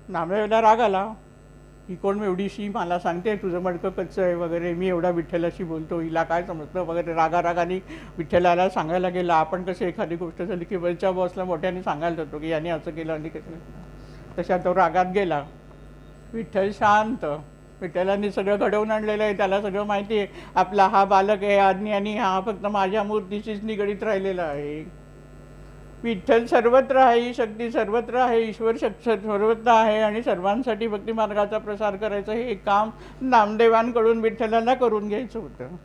नामदेवाला राग आला की कोण एवढीशी मला सांगते तुझं मडकं कच्चं आहे वगैरे, मी एवढा विठ्ठलाशी बोलतो, हिला काय समजतं वगैरे. रागारागाने विठ्ठलाला सांगायला गेला. आपण कसं एखादी गोष्ट झाली की वरच्या बॉसला मोठ्याने सांगायला जातो की याने असं केलं आणि कसं, तशा तो रागात गेला. विठ्ठल शांत. विठ्ठलांनी सगळं घडवून आणलेलं आहे, त्याला सगळं माहिती आहे. आपला हा बालक आहे अज्ञानी, हा फक्त माझ्या मूर्तीशीच निगडीत राहिलेला आहे. विठ्ठल सर्वत्र आहे, शक्ती सर्वत्र आहे, ईश्वर सर्वत्र आहे आणि सर्वांसाठी भक्ती मार्गाचा प्रसार करायचं हे काम नामदेवांकडून विठ्ठलाला करून घ्यायचं होतं.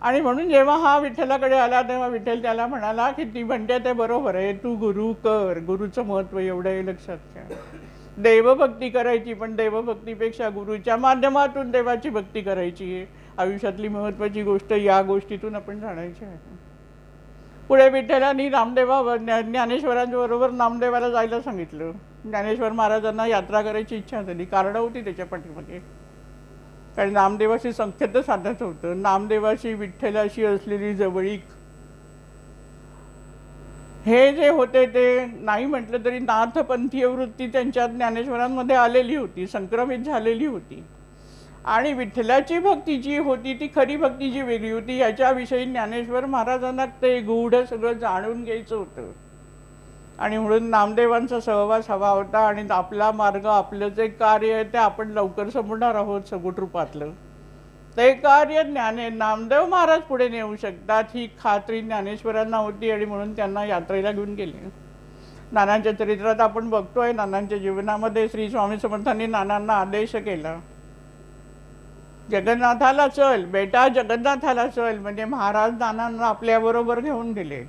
आणि म्हणून जेव्हा हा विठ्ठलाकडे आला तेव्हा विठ्ठल त्याला म्हणाला की ती म्हणते ते बरोबर आहे, तू गुरु कर. गुरुचं महत्त्व एवढं आहे लक्षात घ्या. देवभक्ती करायची, पण देवभक्तीपेक्षा गुरुच्या माध्यमातून देवाची भक्ती करायची आहे. आयुष्यातली महत्त्वाची गोष्ट या गोष्टीतून आपण जाणायची आहे. पुढे विठ्ठलांनी ज्ञानेश्वरांबरोबर नामदेवाला जायला सांगितलं. ज्ञानेश्वर महाराजांना यात्रा करायची इच्छा झाली, कारण होती त्याच्या पाठीमागे. कारण नामदेवाशी संख्यत साधायचं होतं. नामदेवाशी विठ्ठलाशी असलेली जवळीक हे जे होते ते नाही म्हटलं तरी नाथपंथीय वृत्ती त्यांच्या ज्ञानेश्वरांमध्ये आलेली होती, संक्रमित झालेली होती. आणि विठ्ठलाची भक्ती जी होती ती खरी भक्ती जी वेगळी होती, याच्याविषयी ज्ञानेश्वर महाराजांना ते गूढ सगळं जाणून घ्यायचं होतं. आणि म्हणून नामदेवांचा सहवास हवा होता. आणि आपला मार्ग, आपलं जे कार्य आहे ते आपण लवकर समजणार आहोत सगुण रूपातलं. ते कार्य नामदेव महाराज पुढे नेऊ शकतात ही खात्री ज्ञानेश्वरांना होती. आणि म्हणून त्यांना यात्रेला घेऊन गेले. नानांच्या चरित्रात आपण बघतोय, नानांच्या जीवनामध्ये श्री स्वामी समर्थांनी नानांना आदेश केला, जगन्नाथाला चल बेटा, जगन्नाथाला चल. म्हणजे महाराज नानांना आपल्याबरोबर घेऊन गेलेत.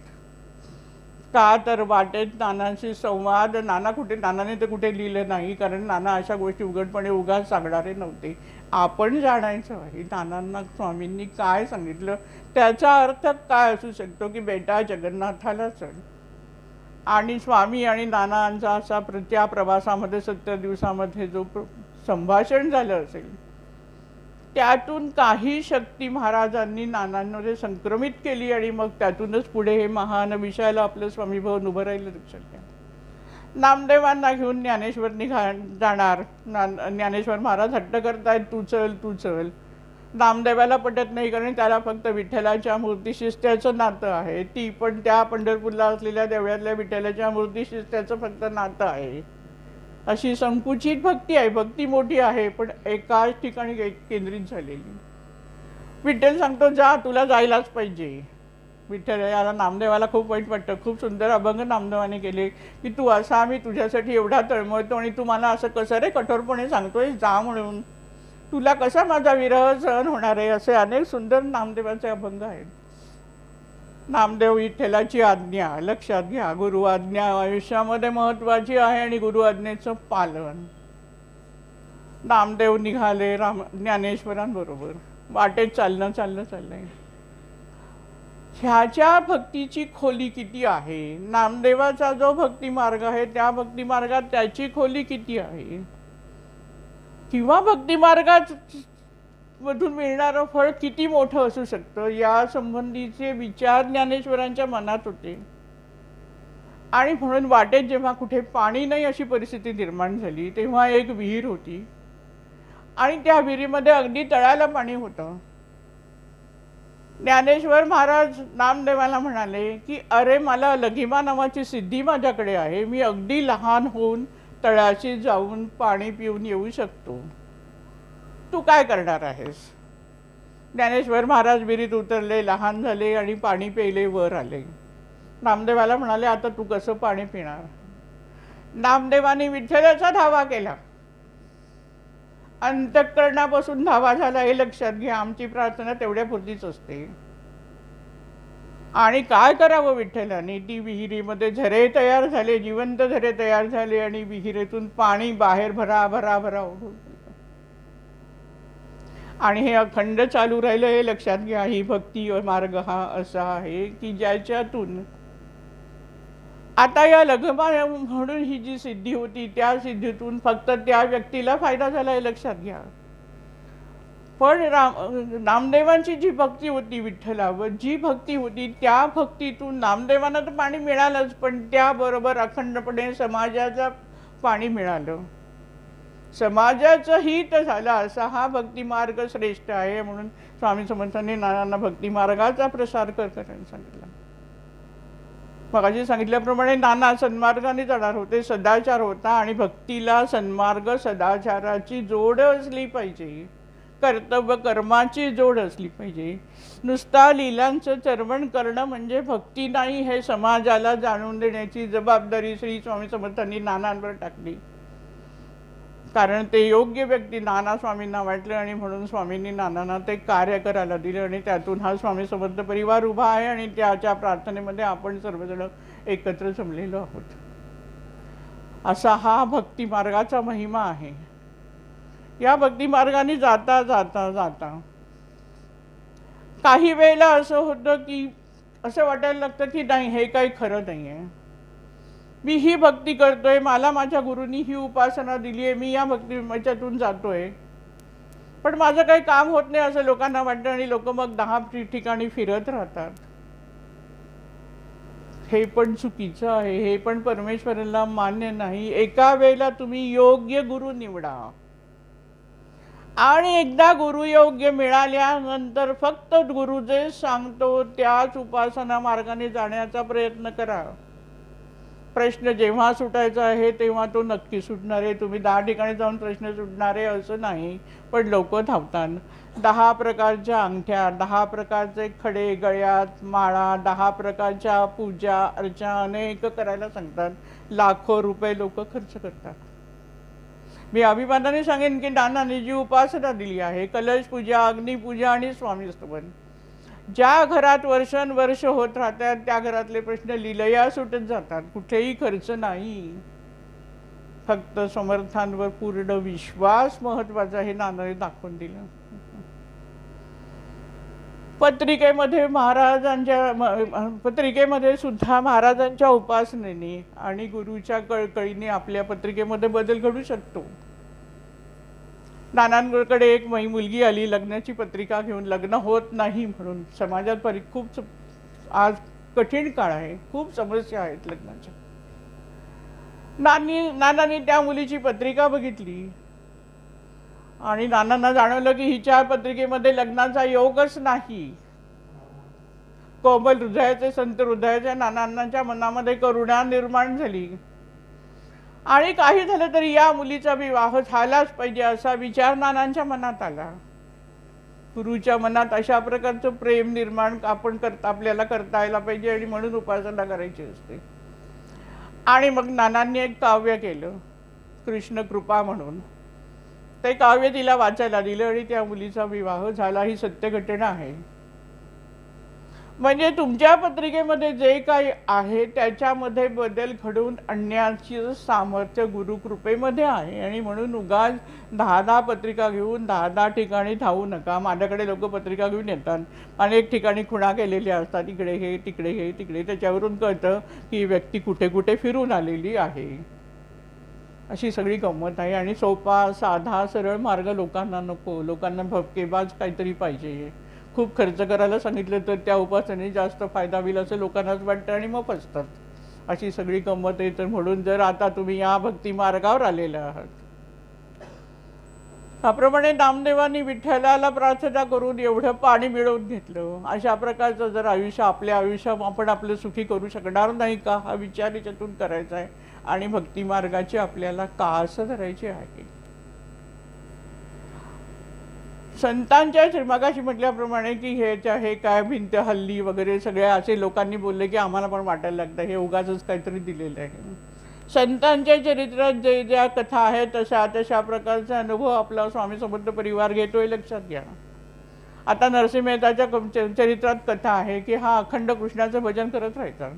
का तर वाटेत नानांशी संवाद, नानाने तर कुठे लिहिलं नाही, कारण नाना अशा गोष्टी उघडपणे उगाच सांगणारे नव्हते. आपण जाणायचं आहे नानांना स्वामींनी काय सांगितलं, त्याचा अर्थ काय असू शकतो की बेटा जगन्नाथाला चल. आणि स्वामी आणि नानांचा असा त्या प्रवासामध्ये 70 दिवसामध्ये जो संभाषण झालं असेल त्यातून काही शक्ती महाराजांनी नानांमध्ये संक्रमित केली. आणि मग त्यातूनच पुढे हे महान विषयाला आपलं स्वामी भवन उभं राहिलं. लक्षात घ्या. नामदेवांना घेऊन ज्ञानेश्वर जाणार. ज्ञानेश्वर महाराज हट्ट करतायत तू चल तू चल. नामदेवाला पटत नाही, कारण त्याला फक्त विठ्ठलाच्या मूर्तीशीच त्याचं नातं आहे. ती पण त्या पंढरपूरला असलेल्या देवळातल्या विठ्ठलाच्या मूर्तीशीच त्याचं फक्त नातं आहे. अशी संकुचित भक्ती आहे. भक्ती मोठी आहे पण एकाच ठिकाणी केंद्रित झालेली. विठ्ठल सांगतो जा, तुला जायलाच पाहिजे. विठ्ठल याला नामदेवाला खूप वाईट वाटतं. खूप सुंदर अभंग नामदेवाने केले की तू असा आम्ही तुझ्यासाठी एवढा तळमळतो आणि तू मला असं कसं रे कठोरपणे सांगतोय जा म्हणून, तुला कसा माझा विरह सहन होणार आहे. असे अनेक सुंदर नामदेवाचे अभंग आहेत. नामदेव विठ्ठलाची आज्ञा लक्षात घ्या. गुरु आज्ञा आयुष्यामध्ये महत्त्वाची आहे आणि गुरु आज्ञेचं पालन. नामदेव निघाले ज्ञानेश्वरांबरोबर. वाटेत चालणं चाललंय. ह्याच्या भक्तीची खोली किती आहे, नामदेवाचा जो भक्ती मार्ग आहे त्या भक्ती मार्गात त्याची खोली किती आहे, किंवा भक्ती मार्गात मधून मिळणारं फळ किती मोठं असू शकतं, या संबंधीचे विचार ज्ञानेश्वरांच्या मनात होते. आणि म्हणून वाटेत जेव्हा कुठे पाणी नाही अशी परिस्थिती निर्माण झाली तेव्हा एक विहीर होती आणि त्या विहिरीमध्ये अगदी तळाला पाणी होतं. ज्ञानेश्वर महाराज नामदेवाला म्हणाले की अरे, मला लघिमा नावाची सिद्धी माझ्याकडे आहे, मी अगदी लहान होऊन तळाशी जाऊन पाणी पिऊन येऊ शकतो, तू काय करणार आहेस? ज्ञानेश्वर महाराज विहिरीत उतरले, लहान झाले आणि पाणी प्यायले, वर आले. नामदेवाला म्हणाले, आता तू कसं पाणी पिणार? नामदेवाने विठ्ठलाचा धावा केला, अंतःकरणापासून धावा झाला हे लक्षात घ्या. आमची प्रार्थना तेवढ्यापुरतीच असते. आणि काय करावं विठ्ठलाने? ती विहिरीमध्ये झरे तयार झाले, जिवंत झरे तयार झाले आणि विहिरीतून पाणी बाहेर भरा भरा भरा ओढून. आणि हे अखंड चालू राहिलं हे लक्षात घ्या. ही भक्ती मार्ग हा असा आहे की ज्याच्यातून आता या लघमा म्हणून ही जी सिद्धी होती त्या सिद्धीतून फक्त त्या व्यक्तीला फायदा झाला हे लक्षात घ्या. पण नामदेवांची जी भक्ती होती विठ्ठलावर, जी भक्ती होती त्या भक्तीतून नामदेवांना तर पाणी मिळालंच, पण त्याबरोबर अखंडपणे समाजाचं पाणी मिळालं, समाजाचं हित झालं. असा हा भक्ती मार्ग श्रेष्ठ आहे. म्हणून स्वामी समर्थांनी नानांना भक्ती मार्गाचा प्रसार करायला सांगितला. मगाशी सांगितल्याप्रमाणे नाना सन्मार्गाने जाणार होते, सदाचार होता आणि भक्तीला सन्मार्ग सदाचाराची जोड असली पाहिजे, कर्तव्य कर्माची जोड असली पाहिजे. नुसता लीलांचं चरवण करणं म्हणजे भक्ती नाही हे समाजाला जाणून देण्याची जबाबदारी श्री स्वामी समर्थांनी नानांवर टाकली. कारण ते योग्य व्यक्ती नाना स्वामींना वाटले आणि म्हणून स्वामींनी नानांना ते कार्य करायला दिले आणि त्यातून हा स्वामी समर्थ परिवार उभा आहे आणि त्याच्या प्रार्थनेमध्ये आपण सर्वजण एकत्र जमलेलो आहोत. असा हा भक्ती मार्गाचा महिमा आहे. या भक्ती मार्गाने जाता जाता जाता काही वेळेला असं होतं की असं वाटायला लागतं की नाही, हे काही खरं नाही आहे. मी ही भक्ती करतोय, मला माझ्या गुरूंनी ही उपासना दिली आहे, मी या भक्तीच्यातून जातोय, पण माझं काही काम होत नाही असं लोकांना वाटतं आणि लोक मग 10 ठिकाणी फिरत राहतात. हे पण चुकीचं आहे, हे पण परमेश्वराला मान्य नाही. एका वेळेला तुम्ही योग्य गुरु निवडा आणि एकदा गुरु योग्य मिळाल्यानंतर फक्त गुरु जे सांगतो त्याच उपासना मार्गाने जाण्याचा प्रयत्न करा. प्रश्न जेव्हा सुटायचा आहे तेव्हा तो नक्की सुटणार आहे. तुम्ही 10 ठिकाणी जाऊन प्रश्न सुटणार आहे असं नाही, पण लोक धावतात. 10 प्रकारच्या अंगठ्या, 10 प्रकारचे खडे गळ्यात, माळा, 10 प्रकारच्या पूजा अर्चा अनेक करायला सांगतात. लाखो रुपये लोक खर्च करतात. मी अभिमानाने सांगेन की नानांनी जी उपासना दिली आहे, कलश पूजा, अग्निपूजा आणि स्वामी स्तवन, ज्या घरात वर्षानुवर्ष होत राहतात त्या घरातले प्रश्न लीलया सुटत जातात. कुठेही खर्च नाही, फक्त समर्थांवर पूर्ण विश्वास महत्वाचा हे नानाने दाखवून दिलं. पत्रिकेमध्ये सुद्धा महाराजांच्या उपासनेने आणि गुरुच्या कळकळीने आपल्या पत्रिकेमध्ये बदल घडू शकतो. नानांकडे एक मुलगी आली, लग्नाची पत्रिका घेऊन, लग्न होत नाही म्हणून. समाजात खूप आज कठीण काळ आहे, खूप समस्या आहेत लग्नाच्या. नानांनी त्या मुलीची पत्रिका बघितली आणि नानांना जाणवलं की हिच्या पत्रिकेमध्ये लग्नाचा योगच नाही. कोमल हृदयाचे संत हृदयाच्या नानांच्या मनामध्ये करुणा निर्माण झाली आणि काही झालं तरी या मुलीचा विवाह झालाच पाहिजे असा विचार नानांच्या मनात आला. गुरुच्या मनात अशा प्रकारचं प्रेम निर्माण आपल्याला करता यायला पाहिजे आणि म्हणून उपासना करायची असते. आणि मग नानांनी एक काव्य केलं, कृष्ण कृपा म्हणून. ते काव्य तिला वाचायला दिलं आणि त्या मुलीचा विवाह झाला. ही सत्य घटना आहे. म्हणजे तुमच्या पत्रिकेमध्ये जे काही आहे त्याच्यामध्ये बदल घडवून आणण्याची सामर्थ्य गुरुकृपेमध्ये आहे. आणि म्हणून उगाच 10-10 पत्रिका घेऊन 10-10 ठिकाणी धावू नका. माझ्याकडे लोक पत्रिका घेऊन येतात, अनेक ठिकाणी खुणा केलेल्या असतात, इकडे हे तिकडे हे तिकडे. त्याच्यावरून कळतं की व्यक्ती कुठे कुठे फिरून आलेली आहे. अशी सगळी गंमत आहे. आणि सोपा साधा सरळ मार्ग लोकांना नको. लोकांना भपकेबाज काहीतरी पाहिजे. खूप खर्च करायला सांगितलं तर त्या उपासनेने जास्त फायदा होईल असं लोकांनाच वाटतं आणि मग फसतात. अशी सगळी गंमत आहे. तर म्हणून जर आता तुम्ही या भक्ती मार्गावर आलेला आहात, त्याप्रमाणे नामदेवांनी विठ्ठलाला प्रार्थना करून एवढं पाणी मिळवून घेतलं, अशा प्रकारचं जर आयुष्य आपल्या आयुष्यात आपण आपलं सुखी करू शकणार नाही का, हा विचार याच्यातून करायचा आहे. आणि भक्ती मार्गाची आपल्याला कास धरायची आहे. संतांच्या मगाशी म्हटल्याप्रमाणे की हे काय भिंत हल्ली वगैरे सगळे असे लोकांनी बोलले की आम्हाला पण वाटायला लागतं हे उगाचच काहीतरी दिलेलं आहे. संतांच्या चरित्रात जे ज्या कथा आहेत तशा तशा प्रकारचा अनुभव आपला स्वामी समर्थ परिवार घेतोय, लक्षात घ्या. आता नरसिंह मेहताच्या चरित्रात कथा आहे की हा अखंड कृष्णाचं भजन करत राहायचा.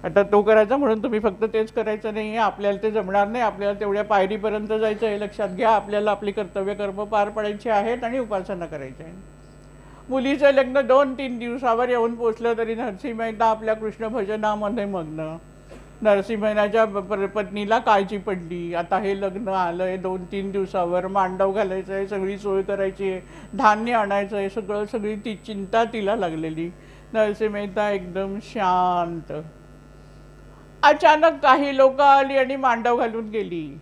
आता तो करायचा म्हणून तुम्ही फक्त तेच करायचं नाही आहे, आपल्याला ते जमणार नाही. आपल्याला तेवढ्या पायरीपर्यंत जायचं हे लक्षात घ्या. आपल्याला आपली कर्तव्य कर्म पार पाडायची आहेत आणि उपासना करायची आहे. मुलीचं लग्न 2-3 दिवसावर येऊन पोचलं तरी नरसिंह मेहता आपल्या कृष्ण भजनामध्ये मग्न. नरसिंह मेहताच्या पत्नीला काळजी पडली, आता हे लग्न आलंय 2-3 दिवसावर, मांडव घालायचं आहे, सगळी सोय करायची आहे, धान्य आणायचं आहे, सगळी ती चिंता तिला लागलेली. नरसिंह मेहता एकदम शांत. अचानक काही लोक आली आणि मांडव घालून गेली.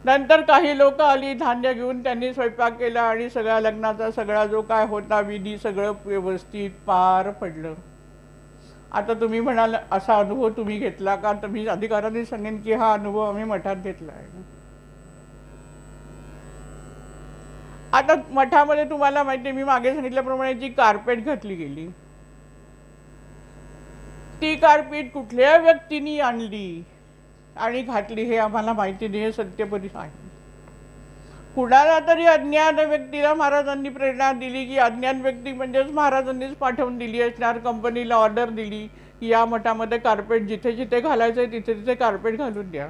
नंतर काही लोक आली, धान्य घेऊन, त्यांनी स्वयंपाक केला आणि सगळ्या लग्नाचा सगळा जो काय होता विधी सगळं व्यवस्थित पार पडलं. आता तुम्ही म्हणाल असा अनुभव तुम्ही घेतला का, तर मी अधिकाराने सांगेन की हा अनुभव आम्ही मठात घेतला आहे. आता मठामध्ये तुम्हाला माहिती आहे, मी मागे सांगितल्याप्रमाणे जी कार्पेट घातली गेली, ती कार्पेट कुठल्या व्यक्तीने आणली आणि घातली हे आम्हाला माहिती नाही. हे सत्यपरी आहे. कुणाला तरी अज्ञान व्यक्तीला महाराजांनी प्रेरणा दिली की अज्ञान व्यक्ती म्हणजेच महाराजांनीच पाठवून दिली असणार, कंपनीला ऑर्डर दिली की या मठामध्ये कार्पेट जिथे जिथे घालायचं आहे तिथे तिथे कार्पेट घालून द्या.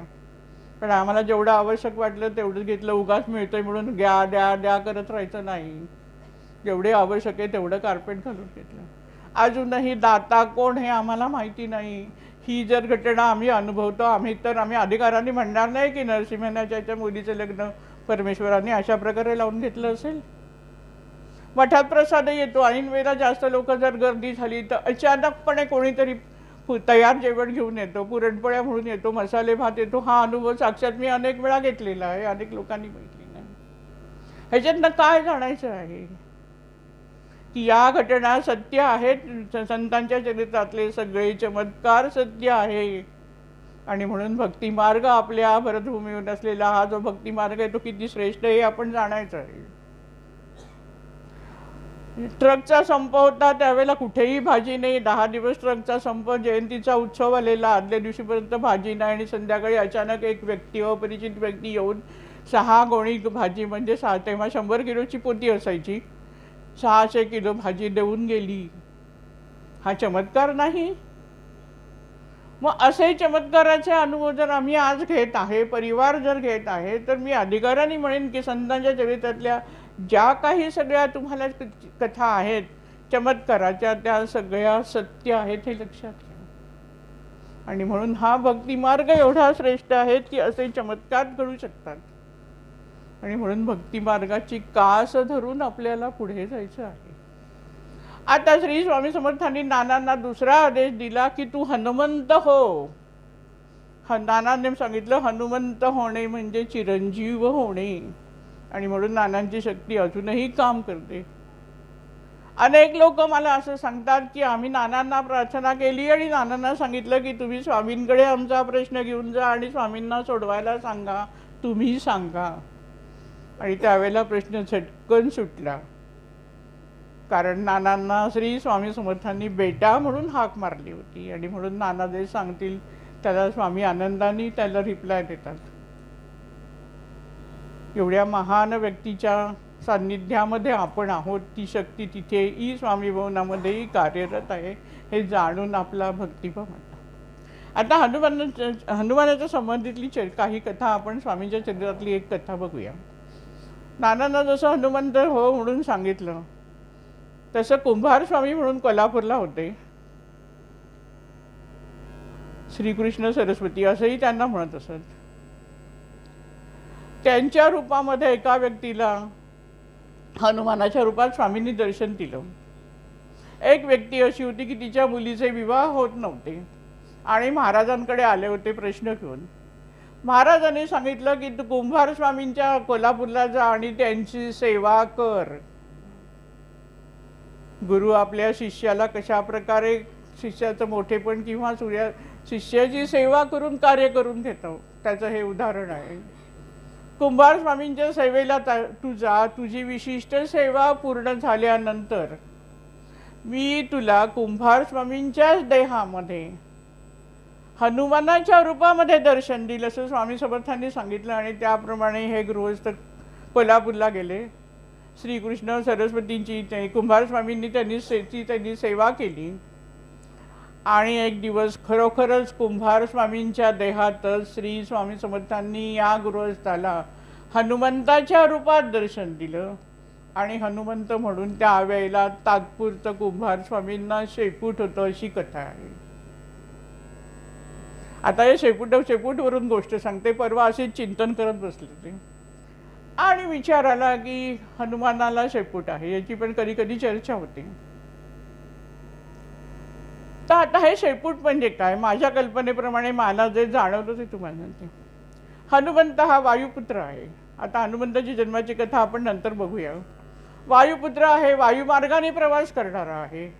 पण आम्हाला जेवढं आवश्यक वाटलं तेवढंच घेतलं. उगाच मिळतंय म्हणून द्या द्या द्या करत राहायचं नाही. जेवढे आवश्यक आहे तेवढं कार्पेट घालून घेतलं. अजूनही दाता कोण हे आम्हाला माहिती नाही. ही जर घटना आम्ही अनुभवतो, आम्ही अधिकाराने म्हणणार नाही की नरसिंह मेहताच्या मुलीचं लग्न परमेश्वरांनी अशा प्रकारे लावून घेतलं असेल. मठात प्रसाद येतो, ऐन वेळेला जास्त लोक जर गर्दी झाली तर अचानकपणे कोणीतरी तयार जेवण घेऊन येतो, पुरणपोळ्या म्हणून येतो, मसाले भात येतो. हा अनुभव साक्षात मी अनेक वेळा घेतलेला आहे, अनेक लोकांनी माहिती नाही. ह्याच्यातनं काय जाणायचं आहे की या घटना सत्य आहेत, संतांच्या चरित्रातले सगळे चमत्कार सत्य आहे. आणि म्हणून भक्ती मार्ग आपल्या भरतभूमीवर असलेला हा जो भक्ती मार्ग आहे तो किती श्रेष्ठ आहे आपण जाणायचं आहे. ट्रकचा संप होता त्यावेळेला कुठेही भाजी नाही. 10 दिवस ट्रकचा संप, जयंतीचा उत्सव आलेला, आदल्या दिवशीपर्यंत भाजी नाही. आणि संध्याकाळी अचानक एक व्यक्ती, अपरिचित व्यक्ती येऊन 6 गोणी भाजी, म्हणजे तेव्हा 100 किलोची पोती असायची, 600 किलो भाजी देऊन गेली. हा चमत्कार नाही? मग असे चमत्काराचे अनुभव जर आम्ही आज घेत आहे, परिवार जर घेत आहे, तर मी अधिकाराने म्हणेन की संतांच्या चरित्रातल्या ज्या काही सगळ्या तुम्हाला कथा आहेत चमत्काराच्या, त्या सगळ्या सत्य आहेत हे लक्षात घ्या. आणि म्हणून हा भक्ती मार्ग एवढा श्रेष्ठ आहे की असे चमत्कार घडू शकतात. आणि म्हणून भक्ती मार्गाची कास धरून आपल्याला पुढे जायचं आहे. आता श्री स्वामी समर्थांनी नानांना दुसरा आदेश दिला की तू हनुमंत हो. नानांनी सांगितलं हनुमंत होणे म्हणजे चिरंजीव होणे. आणि म्हणून नानांची शक्ती अजूनही काम करते. अनेक लोक मला असं सांगतात की आम्ही नानांना प्रार्थना केली आणि नानांना सांगितलं की तुम्ही स्वामींकडे आमचा प्रश्न घेऊन जा आणि स्वामींना सोडवायला सांगा, तुम्ही सांगा. आणि त्यावेळेला प्रश्न झटकन सुटला, कारण नानांना श्री स्वामी समर्थांनी बेटा म्हणून हाक मारली होती. आणि म्हणून नाना जे सांगतील त्याला स्वामी आनंदाने त्याला रिप्लाय देतात. एवढ्या महान व्यक्तीच्या सान्निध्यामध्ये आपण आहोत, ती शक्ती तिथेही स्वामी भवनामध्येही कार्यरत आहे, हे जाणून आपला भक्तिभाव म्हणतात. आता हनुमानाच्या संबंधितली काही कथा आपण स्वामींच्या चरित्रातली एक कथा बघूया. नानांना जसं हनुमंत हो म्हणून सांगितलं तसं कुंभार स्वामी म्हणून कोल्हापूरला होते. श्रीकृष्ण सरस्वती असंही त्यांना म्हणत असत. त्यांच्या रूपामध्ये एका व्यक्तीला हनुमानाच्या रूपात स्वामींनी दर्शन दिलं. एक व्यक्ती अशी होती की तिच्या मुलीचे विवाह होत नव्हते आणि महाराजांकडे आले होते प्रश्न घेऊन. महाराजांनी सांगितलं की तू कुंभार स्वामींच्या कोल्हापूरला जा आणि त्यांची सेवा कर. गुरु आपल्या शिष्याला कशा प्रकारे शिष्याचं मोठेपण किंवा शिष्याची सेवा करून कार्य करून घेतो त्याचं हे उदाहरण आहे. कुंभार स्वामींच्या सेवेला तू जा. तुझी विशिष्ट सेवा पूर्ण झाल्यानंतर मी तुला कुंभार स्वामींच्याच देहामध्ये हनुमानाच्या रूपामध्ये दर्शन दिलं असं स्वामी समर्थांनी सांगितलं. आणि त्याप्रमाणे हे गृहस्थ कोल्हापूरला गेले. श्रीकृष्ण सरस्वतींची कुंभार स्वामींनी त्यांनी सेवा केली. आणि एक दिवस खरोखरच कुंभार स्वामींच्या देहातच श्री स्वामी समर्थांनी या गृहस्थाला हनुमंताच्या रूपात दर्शन दिलं. आणि हनुमंत म्हणून त्यावेळेला तात्पुरतं कुंभार स्वामींना शेपूट होतं अशी कथा आहे. आता हे शेपूटवरून गोष्ट सांगते. परवा असे चिंतन करत बसले होते आणि विचार आला की हनुमानाला शेपूट आहे याची पण कधी कधी चर्चा होते. तर आता हे शेपूट म्हणजे काय, माझ्या कल्पनेप्रमाणे मला जे जाणवलं ते तुम्हाला सांगते. हनुमंत हा वायुपुत्र आहे. आता हनुमंताची जन्माची कथा आपण नंतर बघूया. वायुपुत्र आहे, वायुमार्गाने प्रवास करणारा आहे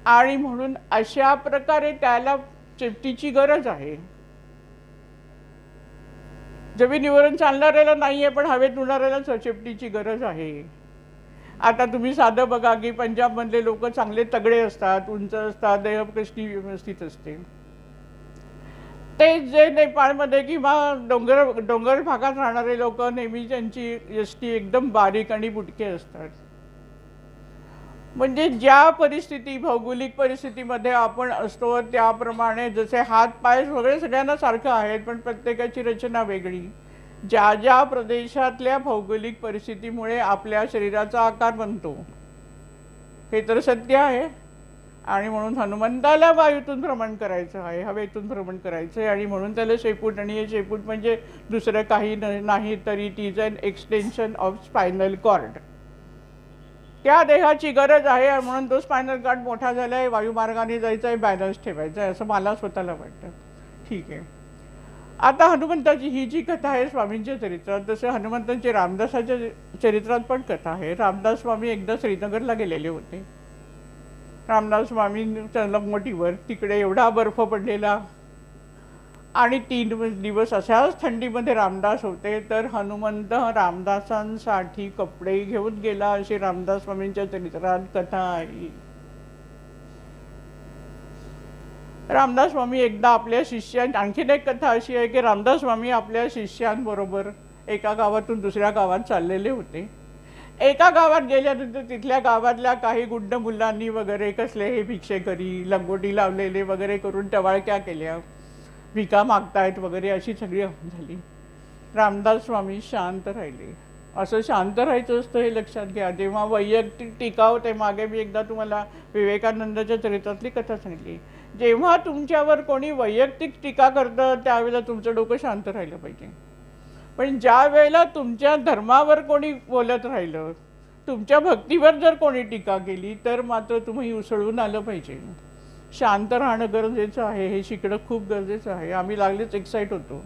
आणि म्हणून अशा प्रकारे त्याला शेपटीची गरज आहे. जमिनीवरून चालणाऱ्याला नाहीये पण हवेत उडणाऱ्याला शेपटीची गरज आहे. आता तुम्ही साधं बघा की पंजाबमधले लोक चांगले तगडे असतात, उंच असतात, देहकष्टी व्यवस्थित असते. ते जे नेपाळमध्ये किंवा डोंगर भागात राहणारे लोक नेहमी त्यांची यष्टी एकदम बारीक आणि बुटके असतात. म्हणजे ज्या परिस्थिती भौगोलिक परिस्थितीमध्ये आपण असतो त्याप्रमाणे जसे हात पाय वगैरे सगळ्यांना सारखं आहेत पण प्रत्येकाची रचना वेगळी. ज्या ज्या प्रदेशातल्या भौगोलिक परिस्थितीमुळे आपल्या शरीराचा आकार बनतो हे तर सत्य आहे. आणि म्हणून हनुमंताला वायूतून भ्रमण करायचं आहे, हवेतून भ्रमण करायचं आहे आणि म्हणून त्याला शेपूट. आणि हे शेपूट म्हणजे दुसरं काही नाही तरी it is an extension of spinal cord. त्या देहाची गरज आहे म्हणून तो स्पायनल कॉर्ड मोठा झाला आहे, वायुमार्गाने जायचं आहे, बॅलन्स ठेवायचा आहे असं मला स्वतःला वाटतं. ठीक आहे. आता हनुमंताची ही जी कथा आहे स्वामींच्या चरित्रात, तसं हनुमंतांची रामदासाच्या चरित्रात पण कथा आहे. रामदास स्वामी एकदा श्रीनगरला गेलेले होते. रामदास स्वामी चलमोटीवर तिकडे एवढा बर्फ पडलेला आणि 3 दिवस अशाच थंडीमध्ये रामदास होते. तर हनुमंत रामदासांसाठी कपडे घेऊन गेला अशी रामदास स्वामींच्या चरित्रात कथा आहे. रामदास स्वामी एकदा आपल्या आणखीन एक कथा अशी आहे की रामदास स्वामी आपल्या शिष्यांबरोबर एका गावातून दुसऱ्या गावात चाललेले होते. एका गावात गेल्यानंतर तिथल्या गावातल्या काही गुड्ड मुलांनी वगैरे कसले हे भिक्षेकरी लंगोटी लावलेले वगैरे करून टवाळक्या केल्या, भिका मागतायत वगैरे अशी सगळी झाली. रामदास स्वामी शांत राहिले. असं शांत राहायचं असतं हे लक्षात घ्या. जेव्हा वैयक्तिक टीका होते, मागे मी एकदा तुम्हाला विवेकानंदाच्या चरित्रातली कथा सांगितली, जेव्हा तुमच्यावर कोणी वैयक्तिक टीका करतं त्यावेळेला तुमचं डोकं शांत राहिलं पाहिजे. पण ज्या वेळेला तुमच्या धर्मावर कोणी बोलत राहिलं, तुमच्या भक्तीवर जर कोणी टीका केली तर मात्र तुम्ही उसळून आलं पाहिजे. शांत राहणं गरजेचं आहे, हे शिकणं खूप गरजेचं आहे. आम्ही लागलीच एक्साईट होतो,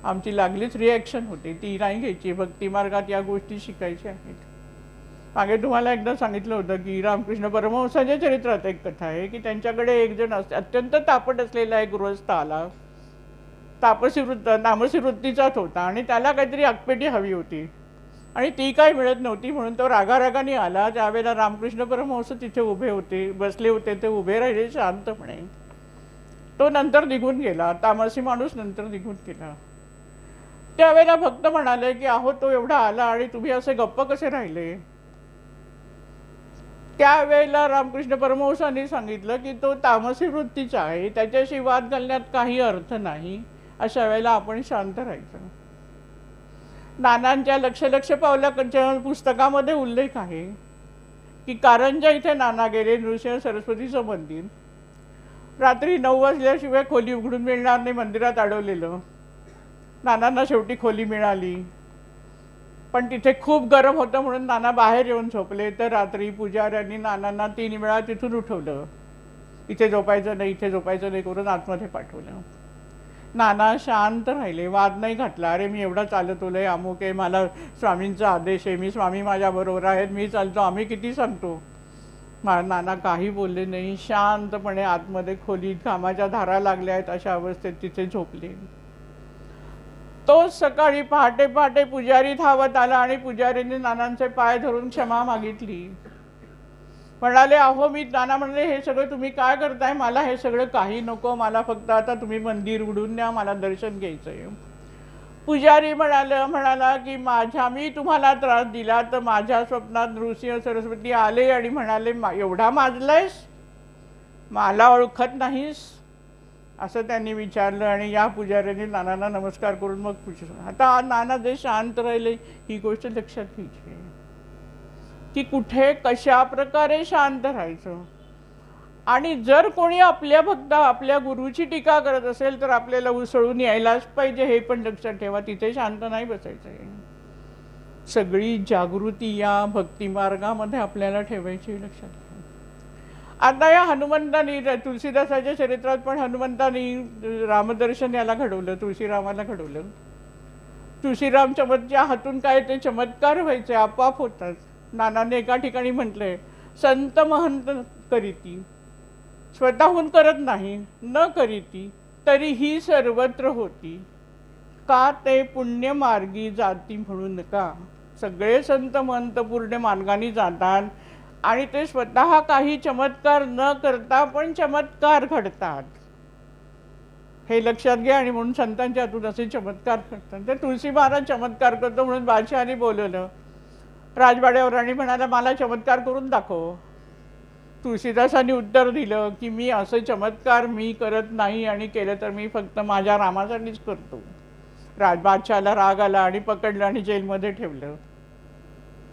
आमची लागलीच रिॲक्शन होते, ती नाही घ्यायची. भक्ती मार्गात या गोष्टी शिकायच्या आहेत. मागे तुम्हाला एकदा सांगितलं होतं की रामकृष्ण परमहंसाच्या चरित्रात एक कथा आहे की त्यांच्याकडे एक जण अत्यंत तापट असलेला एक गृहस्थ आला. तामसी वृत्तीचाच होता आणि त्याला काहीतरी अकपेटी हवी होती आणि ती काय मिळत नव्हती. म्हणून तो रागारागाने आला. त्यावेळेला रामकृष्ण परमहंस तिथे उभे होते, बसले होते. ते उभे राहिले शांतपणे. तो नंतर निघून गेला. तामसी माणूस नंतर निघून गेला. त्यावेळेला भक्त म्हणाले की अहो तो एवढा आला आणि तुम्ही असे गप्प कसे राहिले. त्यावेळेला रामकृष्ण परमहंसांनी सांगितलं की तो तामसी वृत्तीचा आहे, त्याच्याशी वाद घालण्यात काही अर्थ नाही. अशा वेळेला आपण शांत राहायचं. नानांच्या लक्ष लक्ष पावलाच्या पुस्तकामध्ये उल्लेख आहे की कारंजा इथे नाना गेले, नृसिंह सरस्वतीचं मंदिर. रात्री 9 वाजल्याशिवाय खोली उघडून मिळणार नाही, मंदिरात अडवलेलं. नानांना शेवटी खोली मिळाली, पण तिथे खूप गरम होतं म्हणून नाना बाहेर येऊन झोपले. तर रात्री पुजाऱ्यांनी नानांना 3 वेळा तिथून उठवलं. इथे झोपायचं नाही, इथे झोपायचं नाही करून आतमध्ये पाठवलं. नाना शांत राहिले, वाद नाही घातला. अरे मी एवढा चालतोय, अमुक आहे, मला स्वामींचा आदेश आहे, मी स्वामी माझ्याबरोबर आहेत, मी चालतो, आम्ही किती सांगतो. नाना काही बोलले नाही, शांतपणे आतमध्ये खोलीत घामाच्या धारा लागल्या आहेत अशा अवस्थेत तिथे झोपले. तो सकाळी पहाटे पहाटे पुजारी धावत आला आणि पुजारीने नानांचे पाय धरून क्षमा मागितली. म्हणाले अहो मी, नाना म्हणले हे सगळं तुम्ही काय करताय, मला हे सगळं काही नको, मला फक्त आता तुम्ही मंदिर उघडून द्या, मला दर्शन घ्यायचंय. पुजारी म्हणाला की मी तुम्हाला त्रास दिला तर माझ्या स्वप्नात नृसिंह सरस्वती आले आणि म्हणाले एवढा माजलायस, मला ओळखत नाहीस, असं त्यांनी विचारलं. आणि या पुजाऱ्यांनी नानांना नमस्कार करून मग पुढचं. आता नाना जे शांत राहिले ही गोष्ट लक्षात घ्यायची की कुठे कशा प्रकारे शांत राहायचं. आणि जर कोणी आपल्या गुरुची टीका करत असेल तर आपल्याला उसळून यायलाच पाहिजे, हे पण लक्षात ठेवा. तिथे शांत नाही बसायचं. सगळी जागृती या भक्ती मार्गामध्ये आपल्याला ठेवायची, लक्षात ठेवा. आता या हनुमंतांनी, तुलसीदासाच्या चरित्रात पण हनुमंतांनी रामदर्शन याला घडवलं, तुळशीरामाला घडवलं. तुळशीराम चमत्च्या हातून काय ते चमत्कार व्हायचे, आपोआप होतात. नानाने एका ठिकाणी म्हटलंय संत महंत करीती, स्वतःहून करत नाही, न करीती तरीही सर्वत्र होती, का ते पुण्य मार्गी जाती म्हणून का. सगळे संत महंत पूर्ण मार्गाने जातात आणि ते स्वतः काही चमत्कार न करता पण चमत्कार घडतात, हे लक्षात घ्या. आणि म्हणून संतांच्या हातून असे चमत्कार घडतात. तर तुळशी महाराज चमत्कार करतो म्हणून बादशहाने बोलवलं राजवाड्यावर आणि म्हणाला मला चमत्कार करून दाखव. तुळशीदासांनी उत्तर दिलं की मी असे चमत्कार मी करत नाही, आणि केलं तर मी फक्त माझ्या रामासाठीच करतो. बादशहाला राग आला आणि पकडलं आणि जेलमध्ये ठेवलं.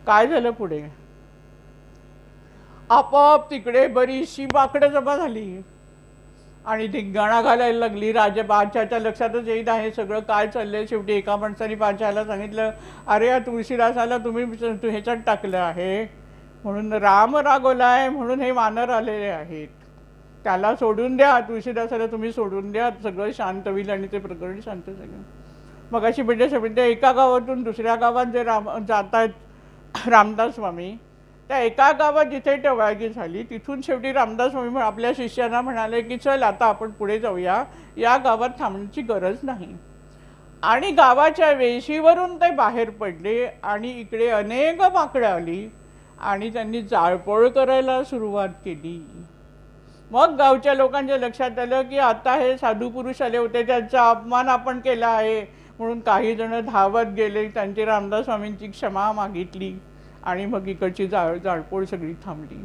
काय झालं पुढे, आपोआप तिकडे बरीचशी माकडं जमा झाली आणि धिंगाणा घालायला लागली. बादशाच्या लक्षातच येत आहे सगळं काय चाललंय. शेवटी एका माणसाने बादशाला सांगितलं अरे या तुळशीदासाला तुम्ही ह्याच्यात टाकलं आहे म्हणून राम रागवलाय, म्हणून हे वानर आलेले आहेत, त्याला सोडून द्या, तुळशीदासाला तुम्ही सोडून द्या, सगळं शांत होईल आणि ते प्रकरण शांत झालं. मग अशी म्हणजे एका गावातून दुसऱ्या गावात जे जात आहेत रामदास स्वामी, त्या एका गावात जिथे टवाळगी झाली तिथून शेवटी रामदास स्वामी आपल्या शिष्यांना म्हणाले की चल आता आपण पुढे जाऊया, या गावात थांबण्याची गरज नाही. आणि गावाच्या वेशीवरून ते बाहेर पडले आणि इकडे अनेक माकडं आली आणि त्यांनी जाळपोळ करायला सुरुवात केली. मग गावच्या लोकांच्या लक्षात आलं की आता हे साधू पुरुष आले होते, त्यांचा अपमान आपण केला आहे, म्हणून काही जण धावत गेले, त्यांची रामदास स्वामींची क्षमा मागितली आणि मग इकडची जाळपोळ सगळी थांबली.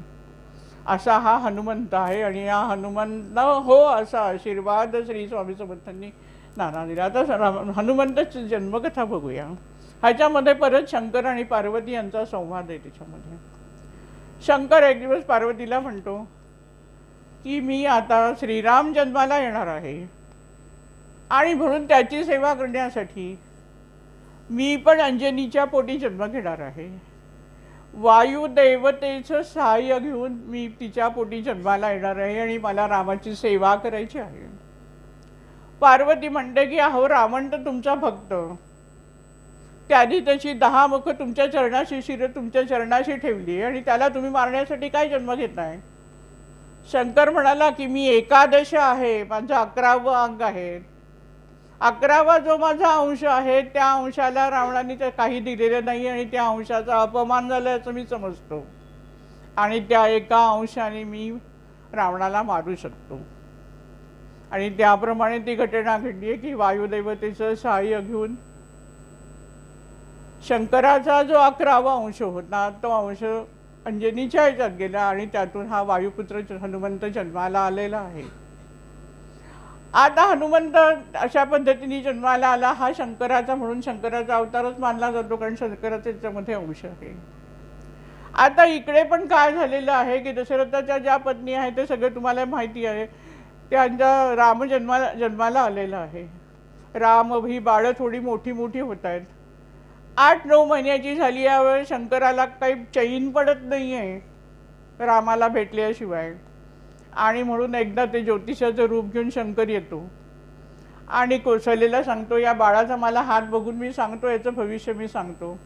असा हा हनुमंत आहे. आणि या हनुमंत हो असा आशीर्वाद श्री स्वामी समर्थांनी नाना दिला. आता हनुमंताची जन्मकथा बघूया. ह्याच्यामध्ये परत शंकर आणि पार्वती यांचा संवाद आहे. त्याच्यामध्ये शंकर एक दिवस पार्वतीला म्हणतो की मी आता श्रीराम जन्माला येणार आहे आणि म्हणून त्याची सेवा करण्यासाठी मी पण अंजनीच्या पोटी जन्म घेणार आहे. वायुदेवतेचं सहाय्य घेऊन मी तिच्या पोटी जन्माला येणार आहे आणि मला रामाची सेवा करायची आहे. पार्वती म्हणते की अहो रावण तर तुमचा भक्त, त्याने त्याची 10 मुख तुमच्या चरणाशी शिर तुमच्या चरणाशी ठेवली आणि त्याला तुम्ही मारण्यासाठी काय जन्म घेताय. शंकर म्हणाला की मी एकादश आहे, माझं 11वं अंग आहे, 11वा जो माझा अंश आहे त्या अंशाला रावणाने काही दिलेलं नाही आणि त्या अंशाचा अपमान झाला असं मी समजतो आणि त्या एका अंशाने मी रावणाला मारू शकतो. आणि त्याप्रमाणे ती घटना घडली की वायुदेवतेचं सहाय्य घेऊन शंकराचा जो 11वा अंश होता तो अंश अंजनीच्या ह्याच्यात गेला आणि त्यातून हा वायुपुत्र हनुमंत जन्माला आलेला आहे. आता हनुमंत अशा पद्धतीने जन्माला आला हा शंकराचा, म्हणून शंकराचा अवतारच मानला जातो, कारण शंकराचा त्याच्यामध्ये अंश आहे. आता इकडे पण काय झालेलं आहे की दशरथाच्या ज्या पत्नी आहेत ते सगळे तुम्हाला माहिती आहे, त्यांचा राम जन्माला आलेला आहे. राम ही बाळं थोडी मोठी मोठी होत आहेत. 8-9 महिन्याची झाली यावेळी शंकराला काही चैन पडत नाही आहे रामाला भेटल्याशिवाय, आणि म्हणून एकदा ते ज्योतिषाचं रूप घेऊन शंकर येतो आणि कौशल्याला सांगतो, या बाळाचा मला हात बघून मी सांगतो, याचं भविष्य मी सांगतो.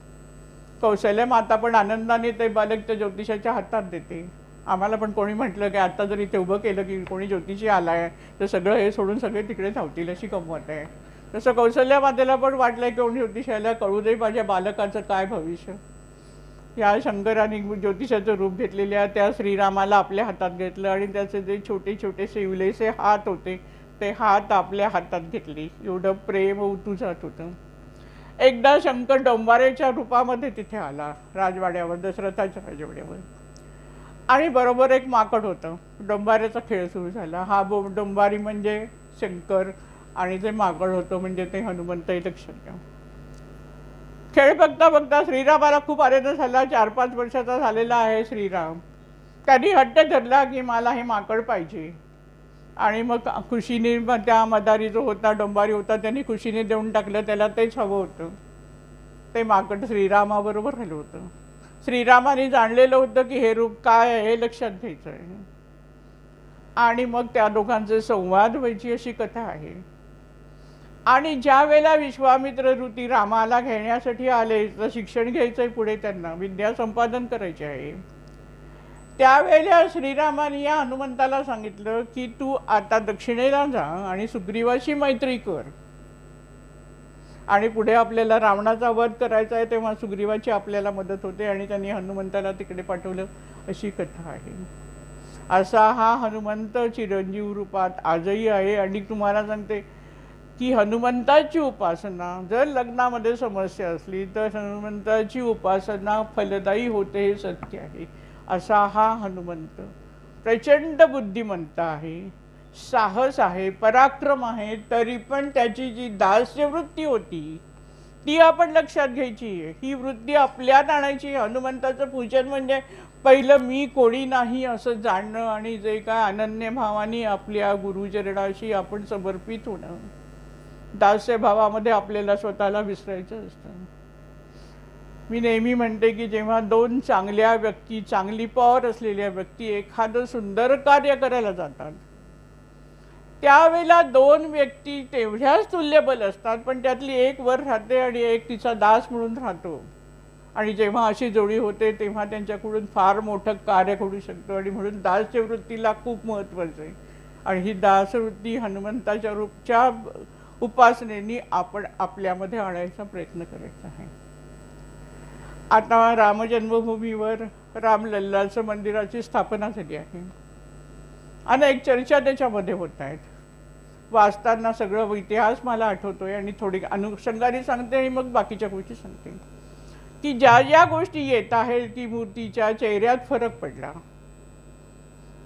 कौशल्य माता पण आनंदाने ते बालक त्या ज्योतिषाच्या हातात देते. आम्हाला पण कोणी म्हटलं की आता जर इथे उभं केलं की कोणी ज्योतिषी आलाय तर सगळं हे सोडून सगळे तिकडे धावतील, अशी गंमत आहे. तसं कौशल्या मातेला पण वाटलं की कोणी ज्योतिषाला कळू दे माझ्या बालकाचं काय भविष्य. या शंकराने ज्योतिषाचं रूप घेतलेल्या त्या श्रीरामाला आपल्या हातात घेतलं आणि त्याचे जे छोटे छोटे शिवलेसे हात होते ते हात आपल्या हातात घेतले. एवढं प्रेम उतू जात होतं. एकदा शंकर डोंबारेच्या रूपामध्ये तिथे आला राजवाड्यावर, दशरथाच्या राजवाड्यावर, आणि बरोबर एक माकड होतं. डोंबाऱ्याचा खेळ सुरू झाला. हा डोंबारी म्हणजे शंकर आणि जे माकड होतं म्हणजे ते हनुमंत. लक्षात घ्या. खेळ बघता बघता श्रीरामाला खूप आनंद झाला. 4-5 वर्षाचा झालेला आहे श्रीराम. त्यांनी हट्ट धरला की मला हे माकड पाहिजे, आणि मग खुशीने त्या मदारी जो होता, डोंबारी होता, त्यांनी खुशीने देऊन टाकलं. त्याला तेच हवं होतं. ते माकड श्रीरामाबरोबर राहिलं होतं. श्रीरामाने जाणलेलं होतं की हे रूप काय आहे हे लक्षात घ्यायचं आहे, आणि मग त्या दोघांचे संवाद व्हायची अशी कथा आहे. आणि ज्या वेळेला विश्वामित्र ऋती रामाला घेण्यासाठी आले, तर शिक्षण घ्यायचंय पुढे, त्यांना विद्या संपादन करायचे आहे, त्यावेळेला श्रीरामाने या हनुमंताला सांगितलं की तू आता दक्षिणेला जा आणि सुग्रीवाशी मैत्री कर, आणि पुढे आपल्याला रावणाचा वध करायचा आहे तेव्हा सुग्रीवाची आपल्याला मदत होते, आणि त्यांनी हनुमंताला तिकडे पाठवलं, अशी कथा आहे. असा हा हनुमंत चिरंजीव रूपात आजही आहे. आणि तुम्हाला सांगते की हनुमंताची उपासना, जर लग्नामध्ये समस्या असली तर हनुमंताची उपासना फलदायी होते, हे सत्य आहे. असा हा हनुमंत प्रचंड बुद्धिमंत आहे, साहस आहे, पराक्रम आहे, तरी पण त्याची जी दास्यवृत्ती होती ती आपण लक्षात घ्यायची आहे. ही वृत्ती आपल्यात आणायची. हनुमंताचं पूजन म्हणजे पहिलं मी कोणी नाही असं जाणणं, आणि जे काय अनन्य भावाने आपल्या गुरुचरणाशी आपण समर्पित होणं. दास्य भावामध्ये आपल्याला स्वतःला विसरायचं असतं. मी नेहमी म्हणते की जेव्हा 2 चांगल्या व्यक्ती, चांगली पॉवर असलेल्या व्यक्ती एखादं सुंदर कार्य करायला जातात, त्यावेळेला 2 व्यक्ती तेवढ्याच तुल्यबल असतात, पण त्यातली एक वर राहते आणि एक तिचा दास म्हणून राहतो. आणि जेव्हा अशी जोडी होते तेव्हा त्यांच्याकडून फार मोठं कार्य घडू शकतं. आणि म्हणून दास्यवृत्तीला खूप महत्त्वाचं आहे. आणि ही दासवृत्ती हनुमंताच्या रूपच्या उपासनेने आपण आपल्यामध्ये आणायचा प्रयत्न करायचा आहे. आता रामजन्मभूमीवर रामलल्लाचं मंदिराची स्थापना झाली आहे. अनेक चर्चा त्याच्यामध्ये होत आहेत. वाचताना सगळं इतिहास मला आठवतोय, आणि थोडी अनुषंगाने सांगते आणि मग बाकीच्या गोष्टी सांगते की ज्या ज्या गोष्टी येत आहेत ती मूर्तीच्या चेहऱ्यात फरक पडला.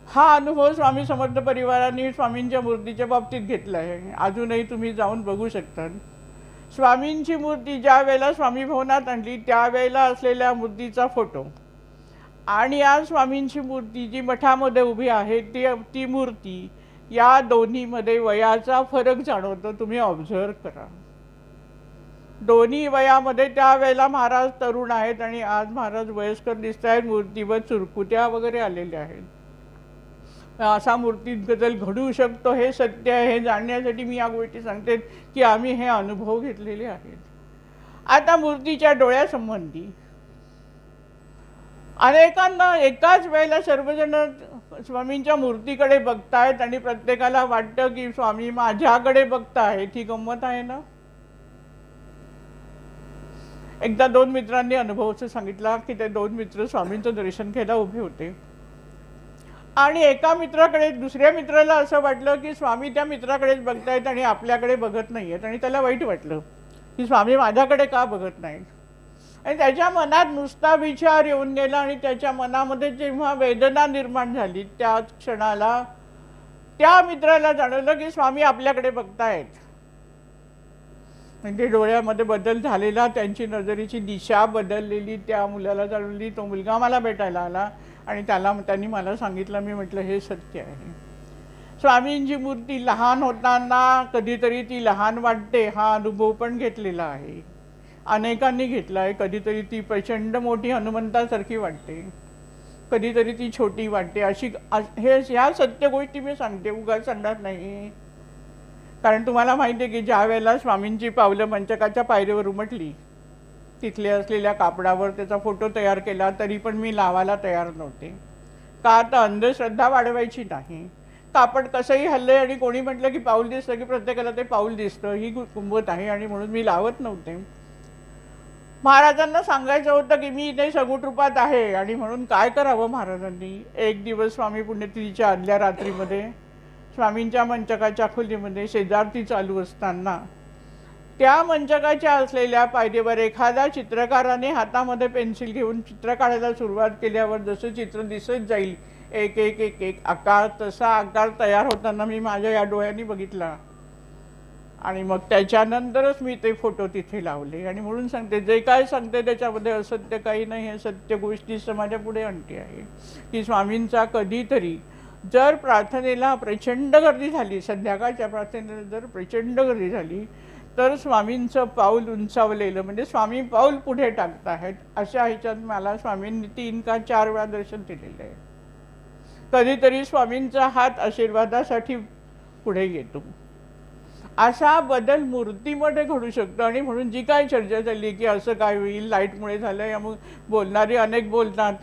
हा अनुभव स्वामी समर्थ परिवाराने स्वामींच्या मूर्तीच्या बाबतीत घेतला आहे. अजूनही तुम्ही जाऊन बघू शकता. स्वामींची मूर्ती ज्या वेळेला स्वामी भवनात आणली त्यावेळेला असलेल्या मूर्तीचा फोटो, आणि आज स्वामींची मूर्ती जी मठामध्ये उभी आहे ती मूर्ती, या दोन्हीमध्ये वयाचा फरक जाणवतो. तुम्ही ऑब्झर्व करा. दोन्ही वयामध्ये त्यावेळेला महाराज तरुण आहेत आणि आज महाराज वयस्कर दिसत आहेत. मूर्तीवर चुरकुत्या वगैरे आलेल्या आहेत. असा मूर्तीत बदल घडू शकतो हे सत्य आहे. हे जाणण्यासाठी मी या गोष्टी सांगते की आम्ही हे अनुभव घेतलेले आहेत. आता मूर्तीच्या डोळ्यासंबंधी अनेकांना एकाच वेळेला सर्वजण स्वामींच्या मूर्तीकडे बघतायत आणि प्रत्येकाला वाटतं की स्वामी माझ्याकडे बघतायत. ही गंमत आहे ना. एकदा 2 मित्रांनी अनुभव असं सांगितला की ते 2 मित्र स्वामींचं दर्शन घ्यायला उभे होते, आणि एका मित्राकडे दुसऱ्या मित्राला असं वाटलं की स्वामी त्या मित्राकडेच बघतायत आणि आपल्याकडे बघत नाहीयेत, आणि त्याला वाईट वाटलं की स्वामी माझ्याकडे का बघत नाहीत. आणि त्याच्या मनात नुसता विचार येऊन गेला आणि त्याच्या मनामध्ये जेव्हा वेदना निर्माण झाली त्याच क्षणाला त्या मित्राला जाणवलं की स्वामी आपल्याकडे बघतायत. म्हणजे डोळ्यामध्ये बदल झालेला, त्यांची नजरेची दिशा बदललेली त्या मुलाला जाणवली. तो मुलगा मला भेटायला आला आणि त्यांनी मला सांगितलं. मी म्हटलं हे सत्य आहे. स्वामींची मूर्ती लहान होताना कधीतरी ती लहान वाटते, हा अनुभव पण घेतलेला आहे, अनेकांनी घेतला आहे. कधीतरी ती प्रचंड मोठी हनुमंतासारखी वाटते, कधीतरी ती छोटी वाटते. अशी ह्या सत्य गोष्टी मी सांगते, उगाच सांगणार नाही. कारण तुम्हाला माहिती आहे की ज्या वेळेला स्वामींची पावलं मंचकाच्या पायरीवर उमटली, तिथले असलेल्या कापडावर त्याचा फोटो तयार केला, तरी पण मी लावायला तयार नव्हते. का तर अंधश्रद्धा वाढवायची नाही. कापड कसंही हल्लंय आणि कोणी म्हटलं की पाऊल दिसतं की प्रत्येकाला ते पाऊल दिसतं, ही कुंभत आहे आणि म्हणून मी लावत नव्हते. महाराजांना सांगायचं होतं की मी इथे सगुट रूपात आहे आणि म्हणून काय करावं महाराजांनी. एक दिवस स्वामी पुण्यतिथीच्या आदल्या रात्रीमध्ये स्वामींच्या मंचकाच्या खोलीमध्ये शेजारती चालू असताना त्या मंचकाच्या असलेल्या पायरीवर एखाद्या चित्रकाराने हातामध्ये पेन्सिल घेऊन चित्र काढायला सुरुवात केल्यावर जसं चित्र दिसत जाईल एक एक एक एक आकार, तसा आकार तयार होताना मी माझ्या या डोळ्यांनी बघितला. आणि मग त्याच्यानंतरच मी ते फोटो तिथे लावले. आणि म्हणून सांगते, जे काय सांगते त्याच्यामध्ये असत्य काही नाही. हे सत्य गोष्टी समाजापुढे आणते आहे की स्वामींचा कधीतरी जर प्रार्थनेला प्रचंड गर्दी झाली, संध्याकाळच्या प्रार्थनेला जर प्रचंड गर्दी झाली, तर स्वामींचं पाऊल उंचावलेलं म्हणजे स्वामी पाऊल पुढे टाकत आहेत अशा ह्याच्यात मला स्वामींनी 3 का 4 वेळा दर्शन दिलेलं आहे. कधीतरी स्वामींचा हात आशीर्वादासाठी पुढे येतो. असा बदल मूर्तीमध्ये घडू शकतो. आणि म्हणून जी काय चर्चा झाली की असं काय होईल, लाईटमुळे झालं, यामुळे बोलणारे अनेक बोलतात,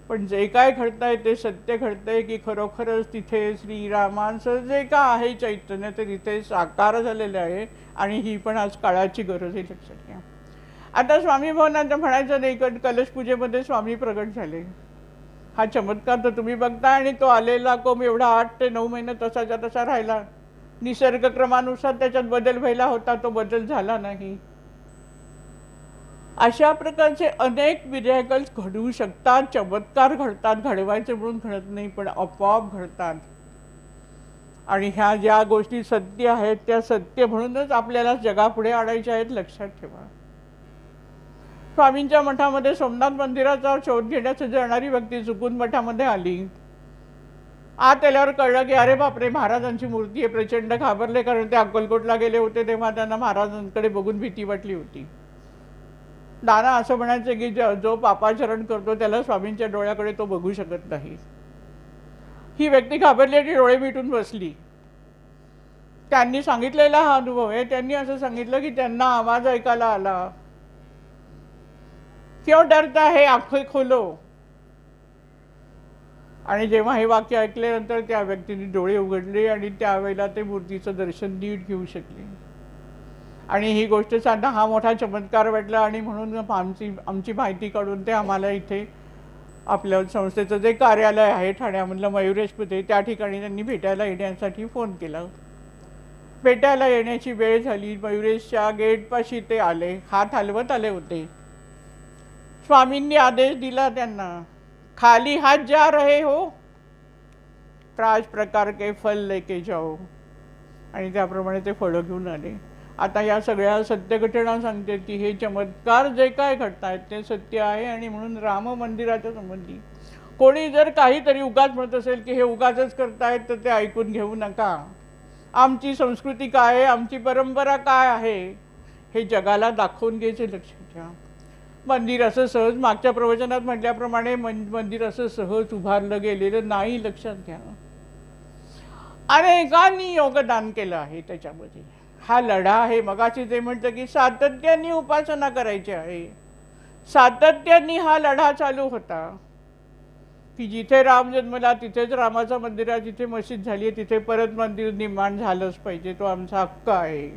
पण जे काय घडतंय ते सत्य घडतंय की खरोखरच तिथे श्रीरामांचं जे का आहे चैतन्य ते तिथे साकार झालेलं आहे. आणि ही पण आज काळाची गरज आहे, लक्षात घ्या. आता स्वामी भवनाचं म्हणायचं नाही, कलश पूजेमध्ये स्वामी प्रगट झाले, हा चमत्कार तर तुम्ही बघता. आणि तो आलेला कोंब एवढा 8 ते 9 महिने तसाच्या तसा राहिला. निसर्गक्रमानुसार त्याच्यात बदल व्हायला होता, तो बदल झाला नाही. अशा प्रकारचे अनेक मिरॅकल्स घडू शकतात, चमत्कार घडतात. घडवायचे म्हणून घडत नाही, पण आपोआप घडतात. आणि ह्या ज्या गोष्टी सत्य आहेत त्या सत्य म्हणूनच आपल्याला जगापुढे आणायच्या आहेत, लक्षात ठेवा. स्वामींच्या मठामध्ये सोमनाथ मंदिराचा शोध घेण्यासाठी जाणारी व्यक्ती चुकून मठामध्ये आली. आत आल्यावर कळलं की अरे बापरे, महाराजांची मूर्ती आहे. प्रचंड घाबरले, कारण ते अक्कलकोटला गेले होते तेव्हा त्यांना महाराजांकडे बघून भीती वाटली होती. दादा असं म्हणायचं की जो पापाचरण करतो त्याला स्वामींच्या डोळ्याकडे तो बघू शकत नाही. ही व्यक्ती घाबरली आणि डोळे मिटून बसली. त्यांनी सांगितलेला हा अनुभव आहे. त्यांनी असं सांगितलं की त्यांना आवाज ऐकायला आला, क्यों डरता है, आंखें खोलो. आणि जेव्हा हे वाक्य ऐकल्यानंतर त्या व्यक्तीने डोळे उघडले आणि त्यावेळेला ते मूर्तीचं दर्शन नीट घेऊ शकले. आणि ही गोष्ट साधा हा मोठा चमत्कार वाटला. आणि म्हणून आमची माहिती काढून ते आम्हाला इथे आपल्या संस्थेचं जे कार्यालय आहे ठाण्यामधलं मयुरेशमध्ये, त्या ठिकाणी त्यांनी भेटायला येण्यासाठी फोन केला. भेटायला येण्याची वेळ झाली. मयुरेशच्या गेटपाशी ते आले, हात हलवत आले होते. स्वामींनी आदेश दिला त्यांना, खाली हात जा रहे हो, त्रास प्रकार के फल लेके जाओ. आणि त्याप्रमाणे ते फळं घेऊन आले. आता या सगळ्या सत्य घटना सांगते की हे चमत्कार जे काय घडतायत ते सत्य आहे. आणि म्हणून राम मंदिराच्या संबंधी कोणी जर काहीतरी उगाच म्हणत असेल की हे उगाचच करतायत, तर ते ऐकून घेऊ नका. आमची संस्कृती काय आहे, आमची परंपरा काय आहे, हे जगाला दाखवून घ्यायचे, लक्षात घ्या. मंदिर असं सहज, मागच्या प्रवचनात म्हटल्याप्रमाणे मंदिर असं सहज उभारलं गेलेलं नाही, लक्षात घ्या. अनेकांनी योगदान केलं आहे त्याच्यामध्ये. हा लढा आहे. मगाशी ते म्हणतं की सातत्याने उपासना करायची आहे. सातत्याने हा लढा चालू होता की जिथे राम जन्मला तिथेच रामाचं मंदिर आहे, जिथे मशीद झाली आहे तिथे परत मंदिर निर्माण झालंच पाहिजे, तो आमचा हक्क आहे.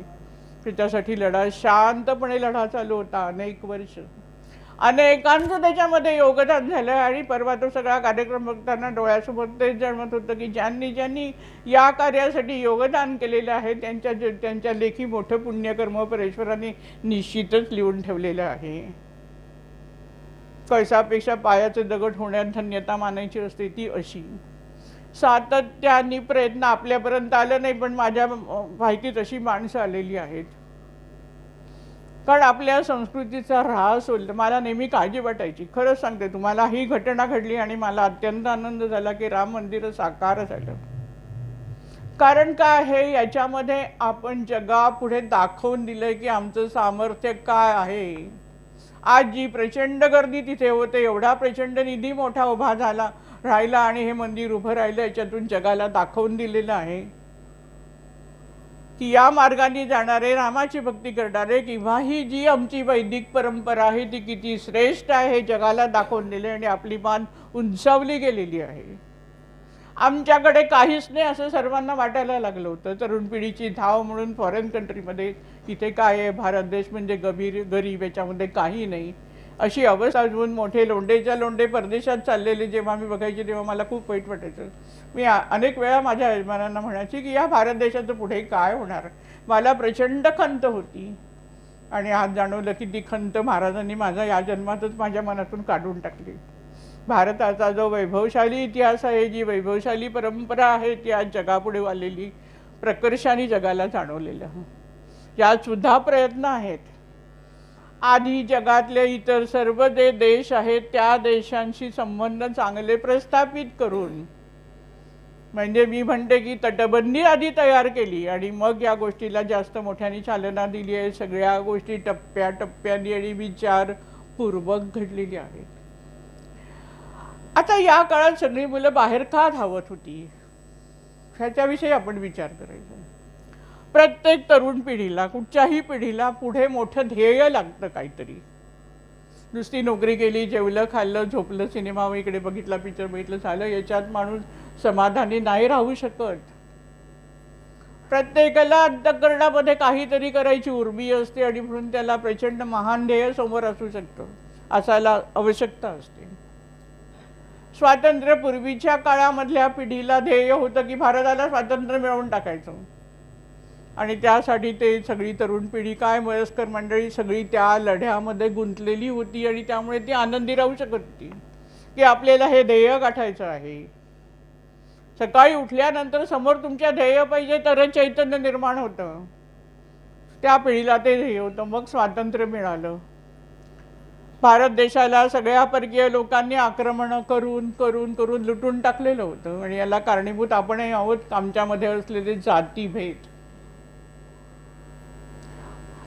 त्याच्यासाठी लढा, शांतपणे लढा चालू होता अनेक वर्ष. अनेकांचं त्याच्यामध्ये योगदान झालं. आणि परवा तो सगळा कार्यक्रम बघताना डोळ्यासमोर तेच जाणवत होतं की ज्यांनी या कार्यासाठी योगदान केलेलं आहे त्यांच्या लेखी मोठं पुण्यकर्म परेश्वरांनी निश्चितच लिहून ठेवलेलं आहे. कळसापेक्षा पायाचे दगड होण्यात धन्यता मानायची असते ती अशी. सातत्याने प्रयत्न आपल्यापर्यंत आलं नाही, पण माझ्या माहितीत अशी माणसं आलेली आहेत. कारण आपल्या संस्कृतीचा ऱ्हास होईल. मला नेहमी काळजी वाटायची, खरंच सांगते तुम्हाला. ही घटना घडली आणि मला अत्यंत आनंद झाला की राम मंदिर साकार झालं. कारण काय आहे, याच्यामध्ये आपण जगापुढे दाखवून दिलंय की आमचं सामर्थ्य काय आहे. आज जी प्रचंड गर्दी तिथे होते, एवढा प्रचंड निधी मोठा उभा झाला राहिला आणि हे मंदिर उभं राहिलं, याच्यातून जगाला दाखवून दिलेलं आहे की या मार्गाने जाणारे, रामाची भक्ती करणारे, किंवा ही जी आमची वैदिक परंपरा आहे ती किती श्रेष्ठ आहे हे जगाला दाखवून दिले आणि आपली मान उंचावली गेलेली आहे. आमच्याकडे काहीच नाही असं सर्वांना वाटायला लागलं होतं. तरुण पिढीची धाव म्हणून फॉरेन कंट्रीमध्ये, इथे काय आहे, भारत देश म्हणजे गरीब, याच्यामध्ये काही नाही, अशी अवस्था अजून. मोठे लोंडेच्या लोंडे परदेशात चाललेले जेव्हा मी बघायचे तेव्हा मला खूप वाईट वाटायचं. मी अनेक वेळा माझ्या यजमानांना म्हणायची की या भारत देशाचं पुढे काय होणार. मला प्रचंड खंत होती आणि आज जाणवलं की ती खंत महाराजांनी माझा या जन्मातच माझ्या मनातून काढून टाकली. भारताचा जो वैभवशाली इतिहास आहे, जी वैभवशाली परंपरा आहे, ती आज जगापुढे आलेली प्रकर्षाने जगाला जाणवलेलं. यात सुद्धा प्रयत्न आहेत. आधी जगातले इतर सर्व जे देश आहेत त्या देशांशी संबंध चांगले प्रस्थापित करून, म्हणजे मी म्हणते की तटबंदी आधी तयार केली आणि मग या गोष्टीला जास्त मोठ्याने चालना दिली आहे. सगळ्या गोष्टी टप्प्याटप्प्याने आणि विचारपूर्वक घडलेली आहेत. आता या काळात सगळी मुलं बाहेर का धावत होती ह्याच्याविषयी आपण विचार करायचा. प्रत्येक तरुण पिढीला, कुठच्याही पिढीला पुढे मोठं ध्येय लागतं काहीतरी. नुसती नोकरी केली, जेवलं खाल्लं झोपलं, सिनेमा इकडे बघितला, पिक्चर बघितलं, झालं, याच्यात माणूस समाधानी नाही राहू शकत. प्रत्येकाला अंतःकरणामध्ये काहीतरी करायची उर्मी असते आणि म्हणून त्याला प्रचंड महान ध्येय समोर असू शकतं, असायला आवश्यकता असते. स्वातंत्र्यपूर्वीच्या काळामधल्या पिढीला ध्येय होतं की भारताला स्वातंत्र्य मिळवून टाकायचं आणि त्यासाठी ते सगळी तरुण पिढी काय, वयस्कर मंडळी सगळी त्या लढ्यामध्ये गुंतलेली होती आणि त्यामुळे ती आनंदी राहू शकत होती की आपल्याला हे ध्येय गाठायचं आहे. सकाळी उठल्यानंतर समोर तुमच्या ध्येय पाहिजे तरच चैतन्य निर्माण होतं. त्या पिढीला ते ध्येय होतं. मग स्वातंत्र्य मिळालं. भारत देशाला सगळ्या परकीय लोकांनी आक्रमण करून करून करून लुटून टाकलेलं होतं आणि याला कारणीभूत आपणही आहोत. आमच्यामध्ये असलेले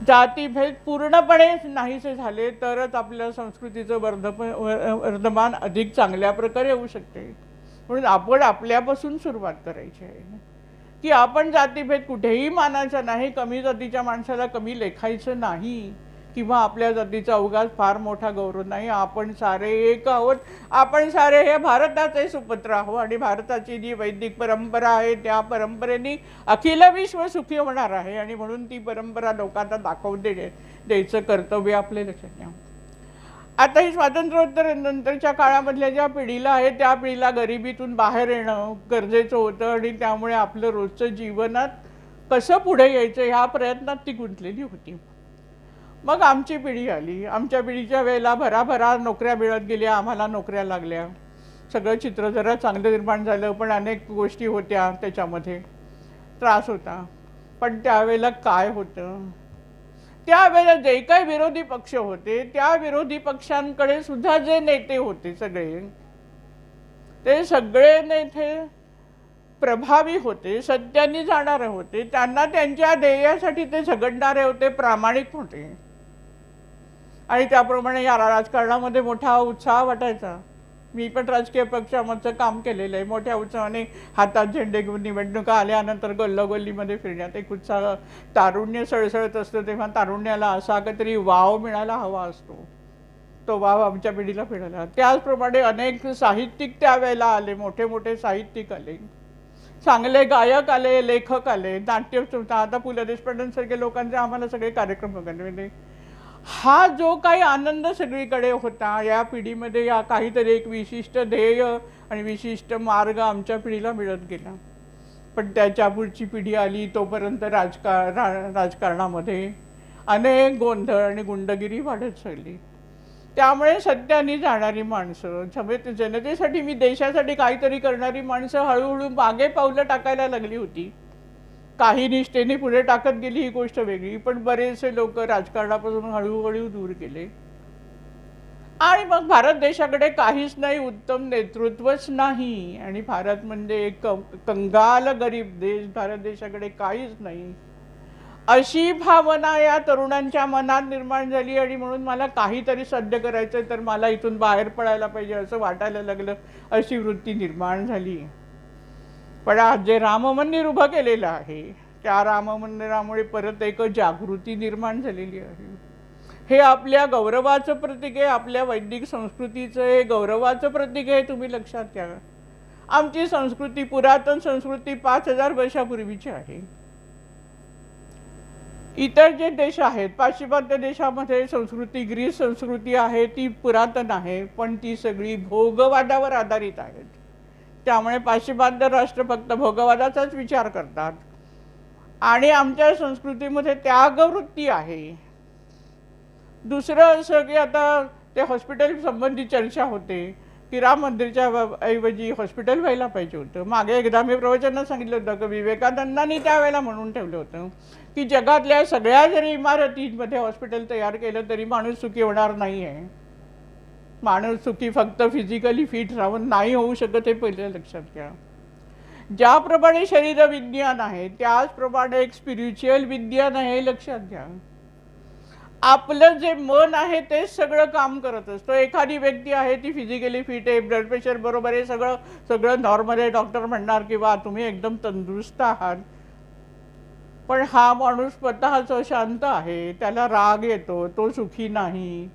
जातीभेद पूर्णपणे नाहीसे झाले तरच आपल्या संस्कृतीचं वर्धमान अधिक चांगल्या प्रकारे होऊ शकते. म्हणून आपण आपल्यापासून सुरुवात करायची आहे की आपण जातीभेद कुठेही मानायचा नाही. कमी जातीच्या माणसाला कमी लेखायचं नाही किंवा आपल्या जातीचा उगाच फार मोठा गौरव नाही. आपण सारे एक आहोत. आपण सारे हे भारताचे सुपुत्र आहोत आणि भारताची जी वैदिक परंपरा आहे त्या परंपरेने अखिल विश्व सुखी होणार आहे आणि म्हणून ती परंपरा लोकांना दाखवून द्यायचं कर्तव्य आपले लक्षात घ्या. आता ही स्वातंत्र्योत्तर नंतरच्या काळामधल्या ज्या पिढीला आहे त्या पिढीला गरिबीतून बाहेर येणं गरजेचं होतं आणि त्यामुळे आपलं रोजचं जीवनात कसं पुढे यायचं ह्या प्रयत्नात ती गुंतलेली होती. मग आमची पिढी आली. आमच्या पिढीच्या वेळेला भराभरा नोकऱ्या मिळत गेल्या, आम्हाला नोकऱ्या लागल्या, सगळं चित्र जरा चांगलं निर्माण झालं. पण अनेक गोष्टी होत्या, त्याच्यामध्ये त्रास होता. पण त्यावेळेला काय होतं, त्यावेळेला जे काही विरोधी पक्ष होते त्या विरोधी पक्षांकडे सुद्धा जे नेते होते सगळे, ते सगळे नेते प्रभावी होते, सत्याने जाणारे होते, त्यांना त्यांच्या ध्येयासाठी ते झगडणारे होते, प्रामाणिक होते आणि त्याप्रमाणे या राजकारणामध्ये मोठा उत्साह वाटायचा. मी पण राजकीय पक्षामधचं काम केलेलं आहे. मोठ्या उत्साहाने हातात झेंडे घेऊन निवडणुका आल्यानंतर गल्लोगल्लीमध्ये फिरण्यात एक उत्साह, तारुण्य सळसळत असतं तेव्हा तारुण्याला असा काहीतरी वाव मिळायला हवा असतो. तो वाव आमच्या पिढीला मिळाला. त्याचप्रमाणे अनेक साहित्यिक त्यावेळेला आले, मोठे मोठे साहित्यिक आले, चांगले गायक आले, लेखक आले, नाट्य. आता पु ल देशपांडेंसारखे लोकांचे आम्हाला सगळे कार्यक्रम बघायला मिळाले. हा जो काही आनंद सगळीकडे होता या पिढीमध्ये, या काहीतरी एक विशिष्ट ध्येय आणि विशिष्ट मार्ग आमच्या पिढीला मिळत गेला. पण त्याच्या पुढची पिढी आली तोपर्यंत राजकारणामध्ये अनेक गोंधळ आणि गुंडगिरी वाढत चालली. त्यामुळे सत्याने जाणारी माणसं, जनतेसाठी मी देशासाठी काहीतरी करणारी माणसं हळूहळू मागे पावलं टाकायला लागली होती. काही निष्ठेने पुढे टाकत गेली ही गोष्ट वेगळी, पण बरेचसे लोक राजकारणापासून हळूहळू दूर गेले. आणि मग भारत देशाकडे काहीच नाही, उत्तम नेतृत्वच नाही, आणि भारत म्हणजे एक कंगाल गरीब देश, भारत देशाकडे काहीच नाही, अशी भावना या तरुणांच्या मनात निर्माण झाली. आणि म्हणून मला काहीतरी साध्य करायचं तर मला इथून बाहेर पडायला पाहिजे असं वाटायला लागलं, अशी वृत्ती निर्माण झाली. पण आज जे राम मंदिर उभं केलेलं आहे त्या राम मंदिरामुळे परत एक जागृती निर्माण झालेली आहे. हे आपल्या गौरवाचं प्रतीक आहे, आपल्या वैदिक संस्कृतीचं हे गौरवाचं प्रतीक आहे. तुम्ही लक्षात घ्या, आमची संस्कृती पुरातन संस्कृती 5000 वर्षापूर्वीची आहे. इतर जे देश आहेत पाश्चिमात्य देशामध्ये संस्कृती, ग्रीस संस्कृती आहे ती पुरातन आहे, पण ती सगळी भोगवादावर आधारित आहेत. त्यामुळे पाश्चिमात्य राष्ट्र फक्त भोगवादाचाच विचार करतात. आणि आमच्या संस्कृतीमध्ये त्यागवृत्ती आहे. दुसरं असं की आता ते हॉस्पिटल संबंधी चर्चा होते की राम मंदिरच्या ऐवजी हॉस्पिटल व्हायला पाहिजे होतं. मागे एकदा मी प्रवचनात सांगितलं होतं की विवेकानंदांनी त्यावेळेला म्हणून ठेवलं होतं की जगातल्या सगळ्या जरी इमारतींमध्ये हॉस्पिटल तयार केलं तरी माणूस सुखी होणार नाही आहे. माणूस सुखी फक्त फिजिकली फिट राहून नाही होऊ शकत, हे पहिले लक्षात घ्या. ज्याप्रमाणे शरीर विज्ञान आहे त्याचप्रमाणे एक स्पिरिच्युअल विज्ञान आहे, लक्षात घ्या. आपलं जे मन आहे तेच सगळं काम करत असतं. एखादी व्यक्ती आहे ती फिजिकली फिट आहे, ब्लड प्रेशर बरोबर आहे, सगळं सगळं नॉर्मल आहे, डॉक्टर म्हणणार की वा तुम्ही एकदम तंदुरुस्त आहात. पण हा माणूस स्वतःच शांत आहे, त्याला राग येतो, तो सुखी नाही,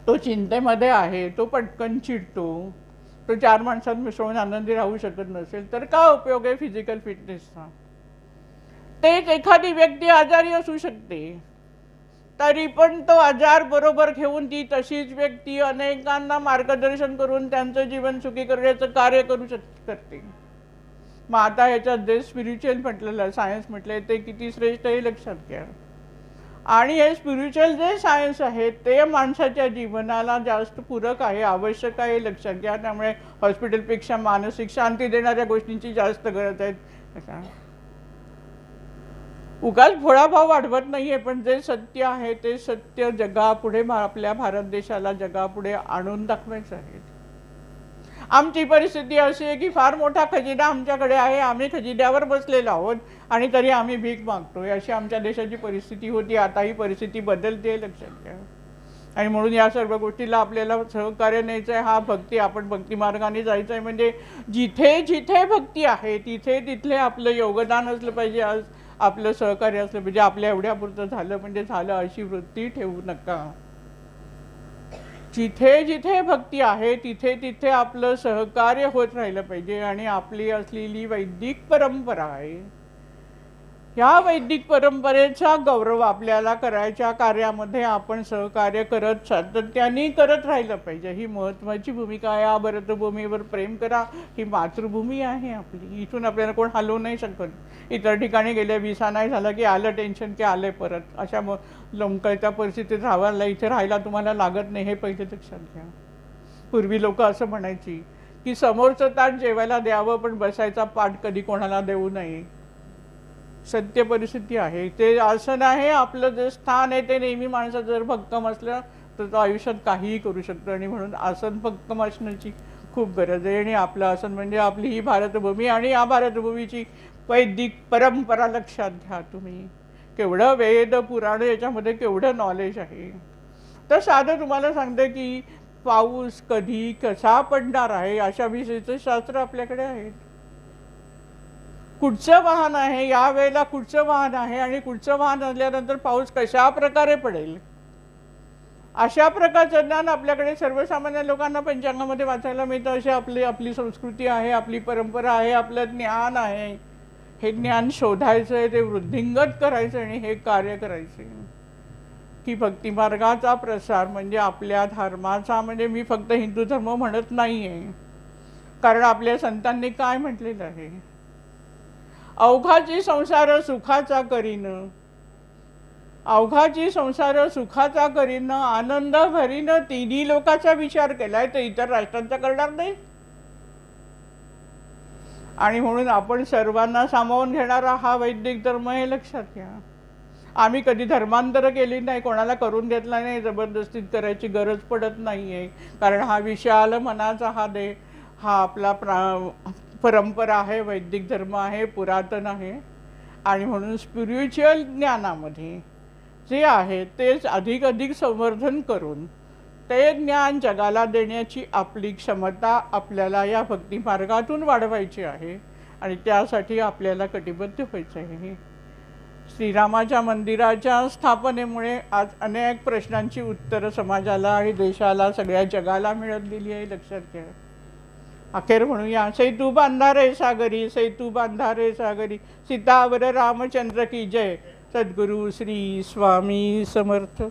तो चिंतेमध्ये आहे, तो पटकन चिडतो, तो 4 माणसात मिसळून आनंदी राहू शकत नसेल तर काय उपयोग आहे फिजिकल फिटनेसचा. तेच एखादी व्यक्ती आजारी असू शकते, तरी पण तो आजार बरोबर घेऊन ती तशीच व्यक्ती अनेकांना मार्गदर्शन करून त्यांचं जीवन सुखी करण्याचं कार्य करू करते. मग आता ह्याच्यात जे स्पिरिच्युअल म्हटलेलं सायन्स म्हटलंय ते किती श्रेष्ठ हे लक्षात घ्या. आणि हे स्पिरिच्युअल जे सायन्स आहे ते माणसाच्या जीवनाला जास्त पूरक आहे, आवश्यक आहे, लक्षात घ्या. त्यामुळे हॉस्पिटलपेक्षा मानसिक शांती देणाऱ्या गोष्टींची जास्त गरज आहे. उगाच भोळाभाव वाढवत नाहीये, पण जे सत्य आहे ते सत्य जगापुढे आपल्या भारत देशाला जगापुढे आणून दाखवायचं आहे. आमची परिस्थिती अशी आहे की फार मोठा खजिना आमच्याकडे आहे, आम्ही खजिन्यावर बसलेलो आहोत आणि तरी आम्ही भीक मागतोय, अशी आमच्या देशाची परिस्थिती होती. आता ही परिस्थिती बदलते, लक्षात घ्या. आणि म्हणून या सर्व गोष्टीला आपल्याला सहकार्य न्यायचं आहे. हा भक्ती, आपण भक्ती मार्गाने जायचं आहे. म्हणजे जिथे जिथे भक्ती आहे तिथे तिथले आपलं योगदान असलं पाहिजे, आज आपलं सहकार्य असलं पाहिजे. आपल्या एवढ्यापुरतं झालं म्हणजे झालं अशी वृत्ती ठेवू नका. जिथे जिथे भक्ती आहे तिथे तिथे आपलं सहकार्य होत राहिलं पाहिजे. आणि आपली असलेली वैदिक परंपरा आहे, ह्या वैदिक परंपरेचा गौरव आपल्याला करायच्या कार्यामध्ये आपण सहकार्य करत सातत्याने करत राहिलं पाहिजे. ही महत्त्वाची भूमिका आहे. या भरतभूमीवर प्रेम करा, ही मातृभूमी आहे आपली, इथून आपल्याला कोण हलवू नाही शकत. इतर ठिकाणी गेले, विसा नाही झाला की आलं टेन्शन की आले परत, अशा लोंबकळत्या परिस्थितीत राहायला इथे राहायला तुम्हाला लागत नाही, हे पहिले लक्षात घ्या. पूर्वी लोक असं म्हणायची की समोरचं ताट जेवायला द्यावं पण बसायचा पाठ कधी कोणाला देऊ नये. सत्य परिस्थिती आहे ते असं नाही. आपलं जे स्थान आहे ते नेहमी माणसाचं जर भक्कम असलं तर तो आयुष्यात काहीही करू शकतो. आणि म्हणून आसन भक्कम असण्याची खूप गरज आहे. आणि आपलं आसन म्हणजे आपली ही भारतभूमी, आणि या भारतभूमीची वैदिक परंपरा लक्षात घ्या. तुम्ही केवढं वेद पुराण याच्यामध्ये केवढं नॉलेज आहे. तर साधं तुम्हाला सांगते की पाऊस कधी कसा पडणार आहे अशा विषयीचं शास्त्र आपल्याकडे आहे. कुठचं वाहन आहे, या वेळेला कुठचं वाहन आहे, आणि कुठचं वाहन असल्यानंतर पाऊस कशा प्रकारे पडेल, अशा प्रकारचं ज्ञान आपल्याकडे सर्वसामान्य लोकांना पंचांगामध्ये वाचायला मिळतं. अशी आपली संस्कृती आहे, आपली परंपरा आहे, आपलं ज्ञान आहे. हे ज्ञान शोधायचं आहे, ते वृद्धिंगत करायचं आणि हे कार्य करायचं की भक्ती मार्गाचा प्रसार म्हणजे आपल्या धर्माचा. म्हणजे मी फक्त हिंदू धर्म म्हणत नाही आहे, कारण आपल्या संतांनी काय म्हटलेलं आहे, अवघाची संसार सुखाचा करीन, अवघाची संसार सुखाचा करीन, आनंद भरीन, तिन्ही लोकाचा विचार केलाय तर इतर राष्ट्रांचा करणार नाही. आणि म्हणून आपण सर्वांना सामावून घेणारा हा वैदिक धर्म हे लक्षात घ्या. आम्ही कधी धर्मांतर केली नाही, कोणाला करून घेतला नाही, जबरदस्तीत करायची गरज पडत नाही आहे. कारण हा विशाल मनाचा हा आपला परंपरा आहे, वैदिक धर्म आहे, पुरातन आहे. आणि म्हणून स्पिरिच्युअल ज्ञानामध्ये जे आहे तेच अधिक संवर्धन करून ते ज्ञान जगाला देण्याची आपली क्षमता आपल्याला या भक्ती मार्गातून वाढवायची आहे. आणि त्यासाठी आपल्याला कटिबद्ध व्हायचं आहे. श्रीरामाच्या मंदिराच्या स्थापनेमुळे आज अनेक प्रश्नांची उत्तरं समाजाला आणि देशाला, सगळ्या जगाला मिळत गेली आहे, लक्षात घ्या. अखेर म्हणूया, सेतू बांधा रे सागरी, सेतू बांधा रे सागरी, सीतावर रामचंद्र की जय. सद्गुरु श्री स्वामी समर्थ.